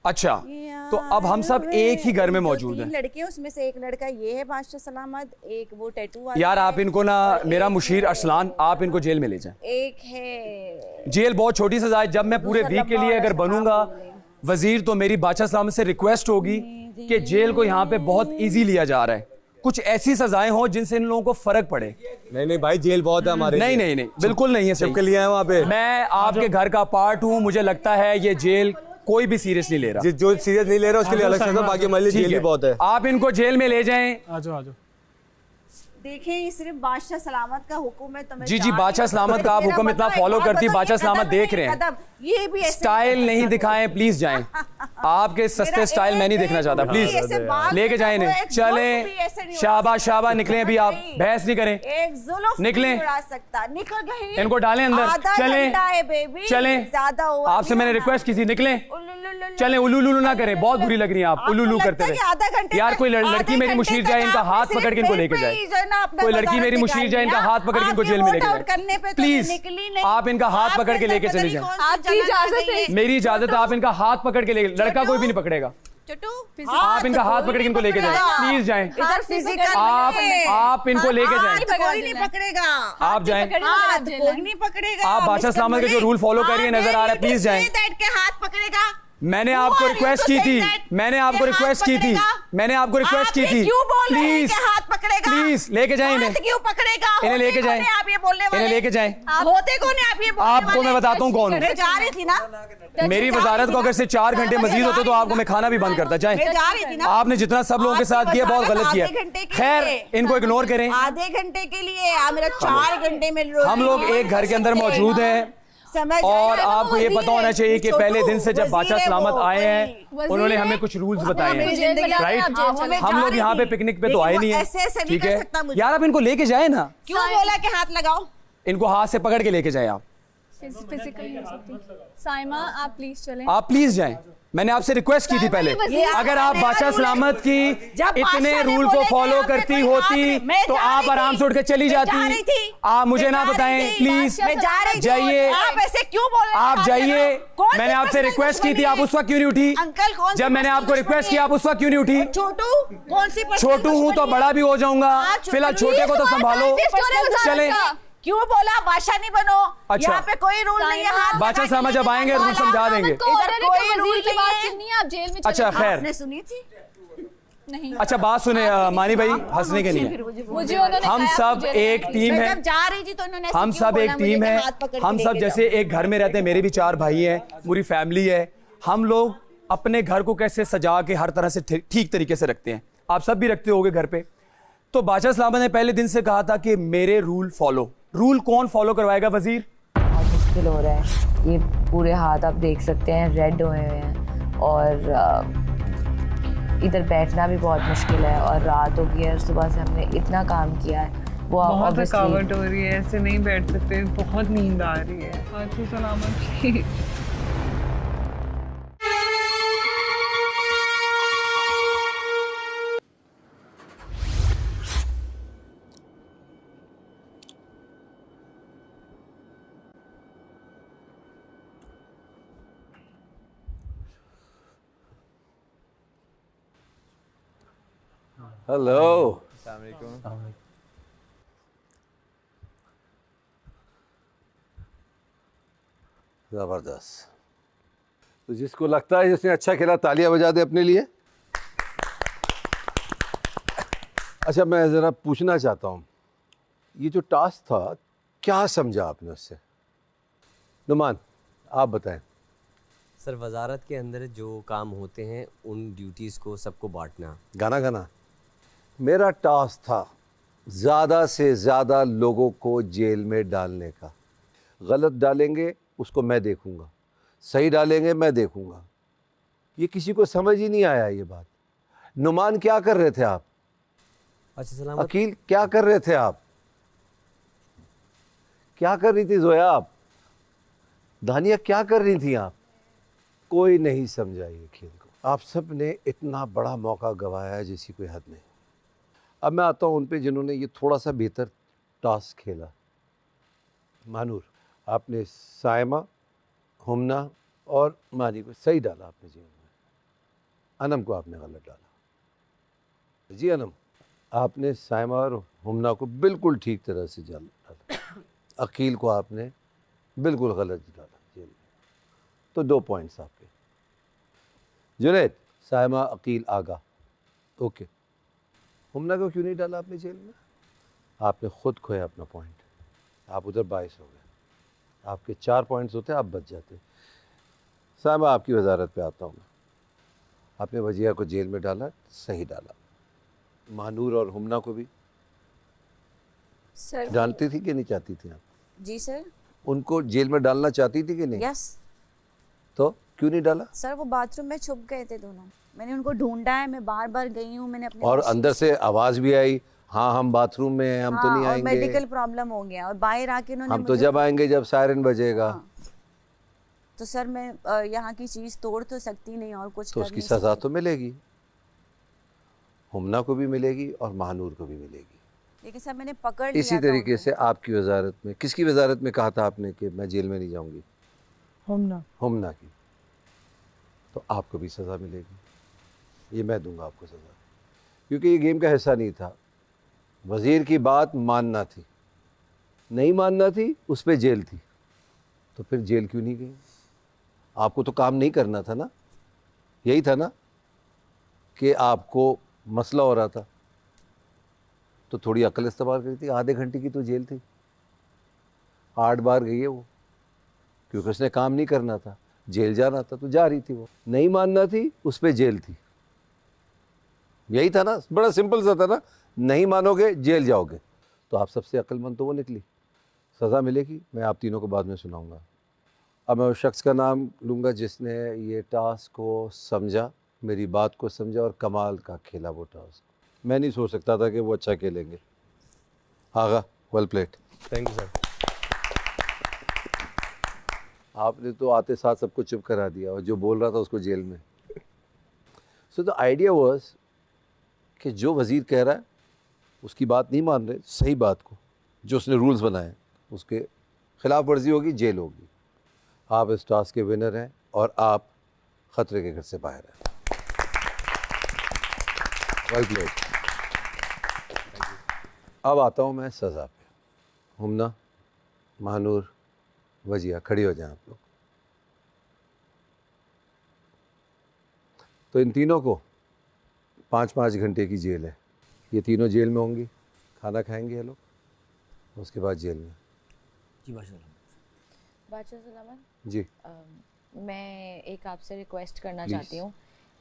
अच्छा, तो अब हम सब एक ही घर में मौजूद हैं। 3 लड़के हैं, उसमें से एक लड़का ये है बादशाह सलामत, एक वो टैटू वाला यार आप इनको ना, मेरा मुशीर अरसलान, आप इनको जेल में ले जाएं। एक है जेल बहुत छोटी सजा है। जब मैं पूरे वीक के लिए अगर बनूंगा वजीर, तो मेरी बादशाह सलामत से रिक्वेस्ट होगी कि जेल को यहाँ पे बहुत ईजी लिया जा रहा है। कुछ ऐसी सजाएं हो जिनसे इन लोगों को फर्क पड़े। नहीं नहीं भाई, जेल बहुत है हमारे। नहीं नहीं नहीं, बिल्कुल नहीं है। सबके लिए है वहाँ पे। मैं आपके घर का पार्ट हूँ, मुझे लगता है ये जेल कोई भी सीरियस नहीं ले रहा। जो सीरियस नहीं ले रहा उसके लिए अलग से, बाकी हमारे लिए जेल भी बहुत है। आप इनको जेल में ले जाएं। आजो आजो। देखें, ये सिर्फ बादशाह सलामत का हुक्म है। तो मैं जी जी, बादशाह सलामत का आप हुक्म इतना फॉलो करती, बादशाह सलामत देख रहे हैं। ये भी स्टाइल नहीं दिखाएं प्लीज, जाएं। आपके सस्ते स्टाइल मैं नहीं देखना चाहता, प्लीज लेके जाएं इन्हें। चलें, शाबा शाबा, निकलें अभी, आप बहस नहीं करें, निकलें, निकल गए, इनको डालें अंदर। चलें चलें, आपसे मैंने रिक्वेस्ट की थी, निकलें चलें। उल्लू ना करें, बहुत बुरी लग रही है आप उल्लू करते हुए। यार कोई लड़की मेरी मुशीर जाए, इनका हाथ पकड़ के इनको लेके जाए। कोई लड़की मेरी मुशीर जाए, इनका हाथ पकड़ के इनको जेल में लेके जाए प्लीज। आप इनका हाथ पकड़ के लेके चले जाएं। आपकी इजाजत है? मेरी इजाजत है। आप इनका हाथ पकड़ के ले, लड़का कोई भी नहीं पकड़ेगा। आप इनका हाथ पकड़ के इनको लेके जाएं, प्लीज जाएं। आप इनको लेके जाएं, कोई नहीं पकड़ेगा। आप जाएं, कोई नहीं पकड़ेगा। आप बादशाह सलामत के जो रूल फॉलो कर रही है नजर आ रहा है, प्लीज जाएं। हाथ पकड़ेगा। मैंने आपको रिक्वेस्ट की थी, मैंने आपको रिक्वेस्ट की थी, मैंने आपको रिक्वेस्ट की थी, प्लीज हाथ पकड़ेगा, प्लीज लेके जाएं इन्हें। क्यों पकड़ेगा? इन्हें लेके जाएं, आप ये बोलने वाले, इन्हें लेके जाएं। होते कौन है आप ये बोलने आपको मैं बताता हूँ कौन हूँ। मैं जा रही थी ना, मेरी वजारत को अगर से 4 घंटे मजीद होते तो आपको मैं खाना भी बंद करता। जाएं, मैं जा रही थी ना। आपने जितना सब लोगों के साथ किया बहुत गलत किया। खैर, इनको इग्नोर करें। आधे घंटे के लिए मेरा 4 घंटे में हम लोग एक घर के अंदर मौजूद हैं। और आपको ये पता होना चाहिए कि पहले दिन से जब बादशाह सलामत आए हैं, उन्होंने हमें कुछ रूल्स बताए हैं, राइट। हम लोग यहाँ पे पिकनिक पे तो आए नहीं है, ठीक है यार। आप इनको लेके जाए ना। क्यों बोला कि हाथ लगाओ? इनको हाथ से पकड़ के लेके जाए आप। फिजिकली हो सकती। साइमा, आप प्लीज चलें। आप प्लीज जाएं। मैंने आपसे रिक्वेस्ट की थी पहले, अगर आप बादशाह सलामत की इतने रूल को फॉलो करती होती तो आप आराम से उठ के चली जाती। आप मुझे ना बताएं प्लीज, जाइए। आप ऐसे क्यों बोल रहे हैं? आप जाइए। मैंने आपसे रिक्वेस्ट की थी, आप उस वक्त क्यों नहीं उठी? अंकल कौन? जब मैंने आपको रिक्वेस्ट किया आप उस वक्त क्यों नहीं उठी? छोटू कौन सी? छोटू हूँ तो बड़ा भी हो जाऊंगा, फिलहाल छोटे को तो संभालो। चले। क्यों बोला बादशाह नहीं बनो? अच्छा, यहाँ पे कोई रूल नहीं है। बादशाह साहब जब आएंगे रूल समझा देंगे। इधर कोई रूल की बात सुनिए, आप जेल में। अच्छा खैर, आपने सुनी थी? नहीं। अच्छा बात सुने मानी भाई, हंसने के लिए हम सब एक टीम है। जा रही थी तो उन्होंने, हम सब एक टीम है। हम सब जैसे एक घर में रहते हैं, मेरे भी 4 भाई हैं, पूरी फैमिली है। हम लोग अपने घर को कैसे सजा के हर तरह से ठीक तरीके से रखते हैं, आप सब भी रखते होगे घर पे। तो बादशाह सलामत ने पहले दिन से कहा था कि मेरे रूल फॉलो। रूल कौन फॉलो करवाएगा वजीर? बहुत मुश्किल हो रहा है। ये पूरे हाथ आप देख सकते हैं रेड हुए हुए हैं, और इधर बैठना भी बहुत मुश्किल है। और रात हो गई है, सुबह से हमने इतना काम किया है, वो बहुत थकावट हो रही है, ऐसे नहीं बैठ सकते, बहुत नींद आ रही है। बादशाह सलामत। हेलो। जबरदस्त। तो जिसको लगता है जिसने अच्छा खेला तालियां बजा दे अपने लिए। अच्छा, मैं ज़रा पूछना चाहता हूँ, ये जो टास्क था क्या समझा आपने उससे? नुमान, आप बताएं। सर, वजारत के अंदर जो काम होते हैं उन ड्यूटीज़ को सबको बांटना। गाना गाना मेरा टास्क था ज़्यादा से ज़्यादा लोगों को जेल में डालने का। गलत डालेंगे उसको मैं देखूंगा, सही डालेंगे मैं देखूंगा। ये किसी को समझ ही नहीं आया ये बात। नुमान, क्या कर रहे थे आप? अच्छा सलामत। अकील, क्या कर रहे थे आप? क्या कर रही थी जोया आप? दानिया, क्या कर रही थी आप? कोई नहीं समझा ये खेल को। आप सब ने इतना बड़ा मौका गंवाया है जिसकी कोई हद नहीं। अब मैं आता हूँ उन पे जिन्होंने ये थोड़ा सा बेहतर टास्क खेला। मानूर, आपने सायमा, हुमना और मानी को सही डाला आपने जेल में। अनम को आपने गलत डाला। जी अनम, आपने सायमा और हुमना को बिल्कुल ठीक तरह से डाला। अकील को आपने बिल्कुल गलत डाला जेल में। तो 2 पॉइंट्स आपके। जुनैद, सायमा, अकील, आगा। ओके। हुमना को क्यों नहीं डाला आपने जेल में? आपने खुद खोया अपना पॉइंट। आप उधर 22 हो गए। आपके 4 पॉइंट्स होते, आप बच जाते। सायमा, आपकी वजारत पे आता हूँ मैं। आपने वजिया को जेल में डाला, सही डाला। मानूर और हुमना को भी सर डालती थी कि नहीं चाहती थी आप? जी सर। उनको जेल में डालना चाहती थी कि नहीं? यस। तो क्यों नहीं डाला? सर वो बाथरूम में छुप गए थे दोनों। मैंने उनको ढूंढा है, मैं बार बार गई हूँ, मैंने अपने और अंदर से आवाज़ भी आई, हाँ हम बाथरूम में हैं, हम तो नहीं और आएंगे। मेडिकल प्रॉब्लम हो गया और बाहर आके उन्होंने हम तो जब आएंगे जब सायरन बजेगा। तो सर मैं यहाँ की चीज़ तोड़ तो सकती नहीं और कुछ तो उसकी सज़ा तो मिलेगी, हुमना को भी मिलेगी और महानूर को भी मिलेगी। लेकिन सर मैंने पकड़ लिया। इसी तरीके से आपकी वजारत में, किसकी वजारत में कहा था आपने कि मैं जेल में नहीं जाऊंगी? हुमना की। तो आपको भी सज़ा मिलेगी, ये मैं दूंगा आपको सज़ा, क्योंकि ये गेम का हिस्सा नहीं था। वज़ीर की बात मानना थी, नहीं मानना थी, उस पर जेल थी। तो फिर जेल क्यों नहीं गई? आपको तो काम नहीं करना था ना, यही था ना कि आपको मसला हो रहा था, तो थोड़ी अकल इस्तेमाल करी थी। आधे घंटे की तो जेल थी, 8 बार गई है वो, क्योंकि उसने काम नहीं करना था, जेल जाना था तो जा रही थी। वो नहीं मानना थी, उस पर जेल थी, यही था ना। बड़ा सिंपल सा था ना, नहीं मानोगे जेल जाओगे। तो आप सबसे अक्लमंद तो वो निकली। सज़ा मिलेगी, मैं आप तीनों को बाद में सुनाऊंगा। अब मैं उस शख्स का नाम लूँगा जिसने ये टास्क को समझा, मेरी बात को समझा और कमाल का खेला वो टास्क। मैं नहीं सोच सकता था कि वो अच्छा खेलेंगे। Agha, well played. Thank you sir. आपने तो आते साथ सबको चुप करा दिया और जो बोल रहा था उसको जेल में। सो द आइडिया वाज कि जो वज़ीर कह रहा है उसकी बात नहीं मान रहे, सही बात को, जो उसने रूल्स बनाए उसके खिलाफ वर्जी होगी, जेल होगी। आप इस टास्क के विनर हैं और आप ख़तरे के घर से बाहर हैं। Well played. अब आता हूँ मैं सज़ा पे। हुमना, महानूर, वजिया, खड़ी हो जाएं आप लोग। तो इन तीनों को 5-5 घंटे की जेल है। ये तीनों जेल में होंगी, खाना खाएंगे ये लोग, उसके बाद जेल में। जी बादशाह सलामत जी। मैं एक आपसे रिक्वेस्ट करना Please. चाहती हूँ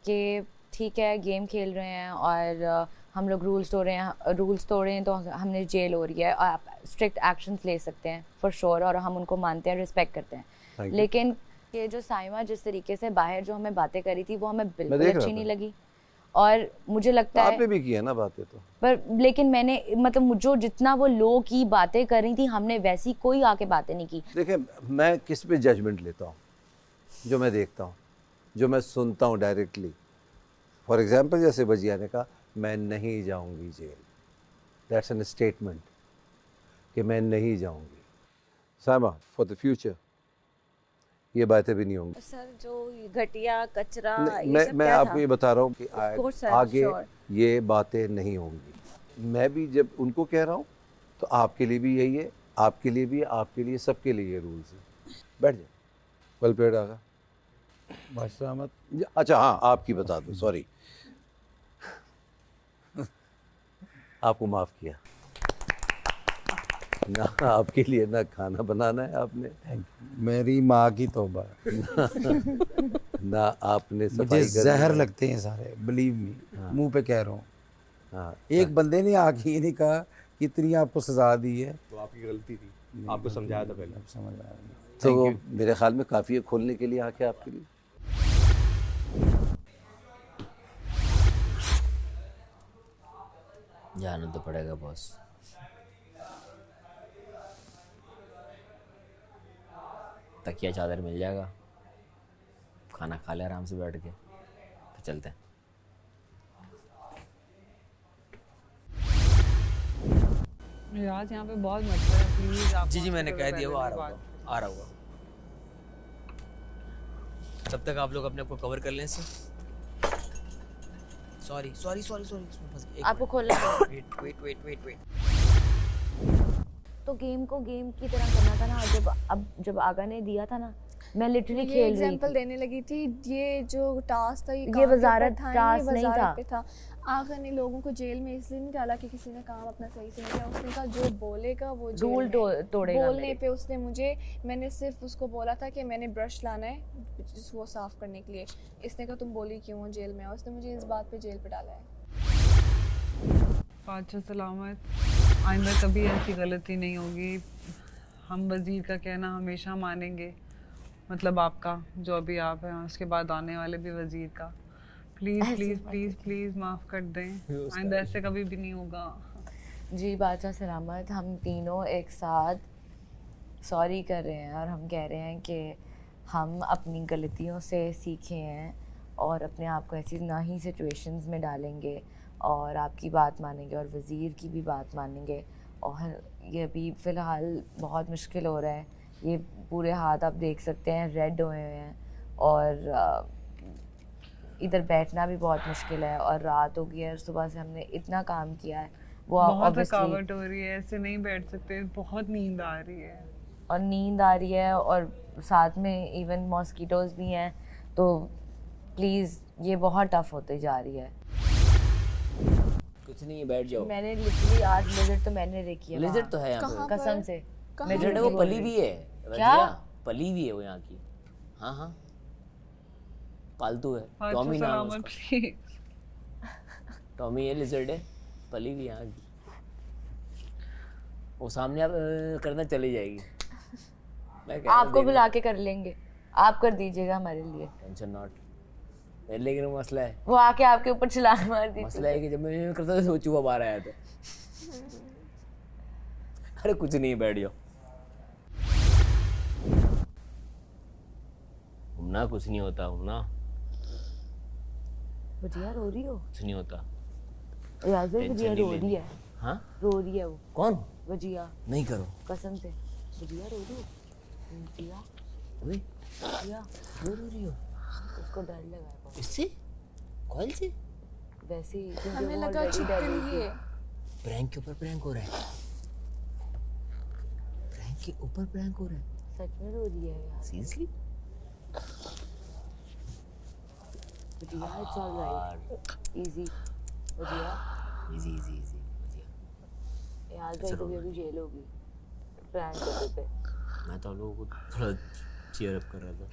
कि ठीक है गेम खेल रहे हैं और हम लोग रूल्स तोड़ रहे हैं तो हमने जेल हो रही है, आप स्ट्रिक्ट एक्शंस ले सकते हैं फॉर श्योर और हम उनको मानते हैं, रिस्पेक्ट करते हैं। लेकिन ये जो साइमा जिस तरीके से बाहर जो हमें बातें करी थी वो हमें बिल्कुल अच्छी नहीं लगी और मुझे लगता है आपने भी किया ना बातें तो, पर लेकिन मैंने मतलब जो जितना वो लो की बातें कर रही थी हमने वैसी कोई आके बातें नहीं की। देखिए मैं किस पे जजमेंट लेता हूँ, जो मैं देखता हूँ, जो मैं सुनता हूँ डायरेक्टली। फॉर एग्जाम्पल जैसे वजिया ने कहा मैं नहीं जाऊँगी जेल, दैट्स एन स्टेटमेंट कि मैं नहीं जाऊँगी। साइमा, फॉर द फ्यूचर ये बातें भी नहीं होंगी। सर जो घटिया कचरा मैं आपको ये बता रहा हूँ कि आगे ये बातें नहीं होंगी। मैं भी जब उनको कह रहा हूँ तो आपके लिए भी यही है, आपके लिए भी, आपके लिए, सबके लिए ये रूल्स है। बैठ जाए। Well played. आगा बादशाह अहमद। अच्छा हाँ, आपकी बता दो, सॉरी। आपको माफ़ किया। ना आपके लिए ना खाना बनाना है आपने, मेरी माँ की तौबा। ना आपने मुझे सफाई जहर करनी है। लगते हैं सारे, बिलीव मी, मुंह पे कह रहा हूँ। हाँ, एक बंदे ने आके ये नहीं कहा कि इतनी आपको सजा दी है। तो आपकी गलती थी, आपको समझाया था पहले। समझ आया। तो मेरे ख्याल में काफ़ी है खोलने के लिए आके आपके लिए। जाना तो पड़ेगा बॉस। तकिया चादर मिल जाएगा, खाना खा ले आराम से बैठ के, तो चलते हैं। राज यहाँ पे बहुत मच्छर है, प्लीज आप जी मैंने कह दिया, वो आ रहा होगा। तब तक आप लोग अपने आप को कवर कर लें। सॉरी आपको खोलना है। वेट। तो गेम को गेम की तरह करना था ना। जब आगा ने दिया था ना, मैं लिटरली खेल रही एग्जांपल थी। देने लगी थी। ये जो टास्क था ये वजारत टास्क नहीं था। आगा ने लोगों को जेल में इसलिए नहीं डाला कि किसी ने काम अपना सही से नहीं किया। उसने कहा जो बोलेगा वो रूल तोड़ेगा। बोलने पे उसने मैंने सिर्फ उसको बोला था कि मैंने ब्रश लाना है वो साफ करने के लिए। इसने कहा तुम बोली क्यों हो जेल में, और उसने मुझे इस बात पे जेल पे डाला है। बादशाह सलामत, आइंदा कभी ऐसी गलती नहीं होगी। हम वजीर का कहना हमेशा मानेंगे, मतलब आपका जो अभी आप हैं, उसके बाद आने वाले भी वजीर का। प्लीज माफ कर दें, आइंदा ऐसे कभी भी नहीं होगा। जी बादशाह सलामत, हम तीनों एक साथ सॉरी कर रहे हैं और हम कह रहे हैं कि हम अपनी गलतियों से सीखे हैं और अपने आप को ऐसी ना ही सिचुएशंस में डालेंगे और आपकी बात मानेंगे और वज़ीर की भी बात मानेंगे। और ये अभी फ़िलहाल बहुत मुश्किल हो रहा है। ये पूरे हाथ आप देख सकते हैं रेड हुए हैं और इधर बैठना भी बहुत मुश्किल है और रात हो गई है। सुबह से हमने इतना काम किया है, वो बहुत थकावट हो रही है, ऐसे नहीं बैठ सकते, बहुत नींद आ रही है और साथ में इवन मॉस्किटोज भी हैं। तो प्लीज़ ये बहुत टफ होते जा रही है। कुछ नहीं, बैठ जाओ। मैंने लिटरली आज लिजर्ड तो मैंने देखी है। लिजर्ड तो है यहाँ पे, कसम से। लिजर्ड है, वो पली भी है। क्या पली भी है वो यहाँ की? हाँ पालतू है। बादशाह टॉमी नाम है सलामत, उसका। प्लीज। टॉमी है, लिजर्ड है, पली भी यहाँ की। वो सामने आप करना चली जाएगी। आपको बुला के कर लेंगे, आप कर दीजिएगा हमारे लिए। Tension not. लेकिन वो मसला है, वो आके आपके ऊपर छलांग मार दी। मसला है कि जब मैं करता था चूहा बाहर आया था। अरे कुछ नहीं, बैठ जाओ। ना कुछ नहीं होता हूँ ना। वजिया रो रही हो? कुछ नहीं होता। वजिया रो रही है। हाँ रो रही है वो। कौन? वजिया। नहीं करो कसम से। वजिया रो रही हो? वजिया रो रही हो? उसको डर लगा है। इससे? कॉल से? वैसे ही हमें लगा छिपकली है। प्रैंक के ऊपर प्रैंक हो रहा है। प्रैंक के ऊपर प्रैंक हो रहा है। सच में रो रही है यार। Seriously? Wajiha it's all right. Easy Wajiha. Easy यार भाई तो भी जेल होगी प्रैंक करने पे। मैं तो लोगों को थोड़ा चीयर अप कर रहा था।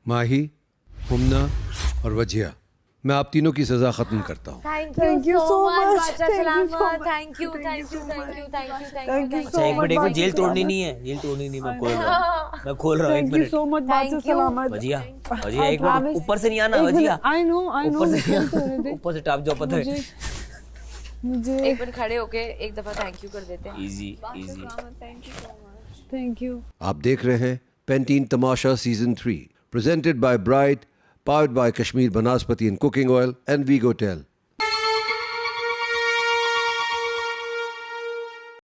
माही, हुम्ना और वजिया, मैं आप तीनों की सज़ा ख़त्म करता हूँ। थैंक यू सो मच बादशाह सलामत। Thank you. एक मिनट को जेल तोड़नी नहीं है, जेल तोड़नी नहीं, मैं खोल रहा हूँ, मैं खोल रहा हूँ। एक मिनट। सो मच बादशाह सलामत। वजिया एक मिनट, ऊपर से नहीं आना वजिया। आई नो ऊपर से टाप जाओ, पता है। मुझे एक मिनट खड़े होके एक दफा थैंक यू कर देते हैं। इजी। Thank you. आप देख रहे हैं Pantene Tamasha season 3, presented by Bright, powered by Kashmir Banaspati and Cooking Oil and Vigotel.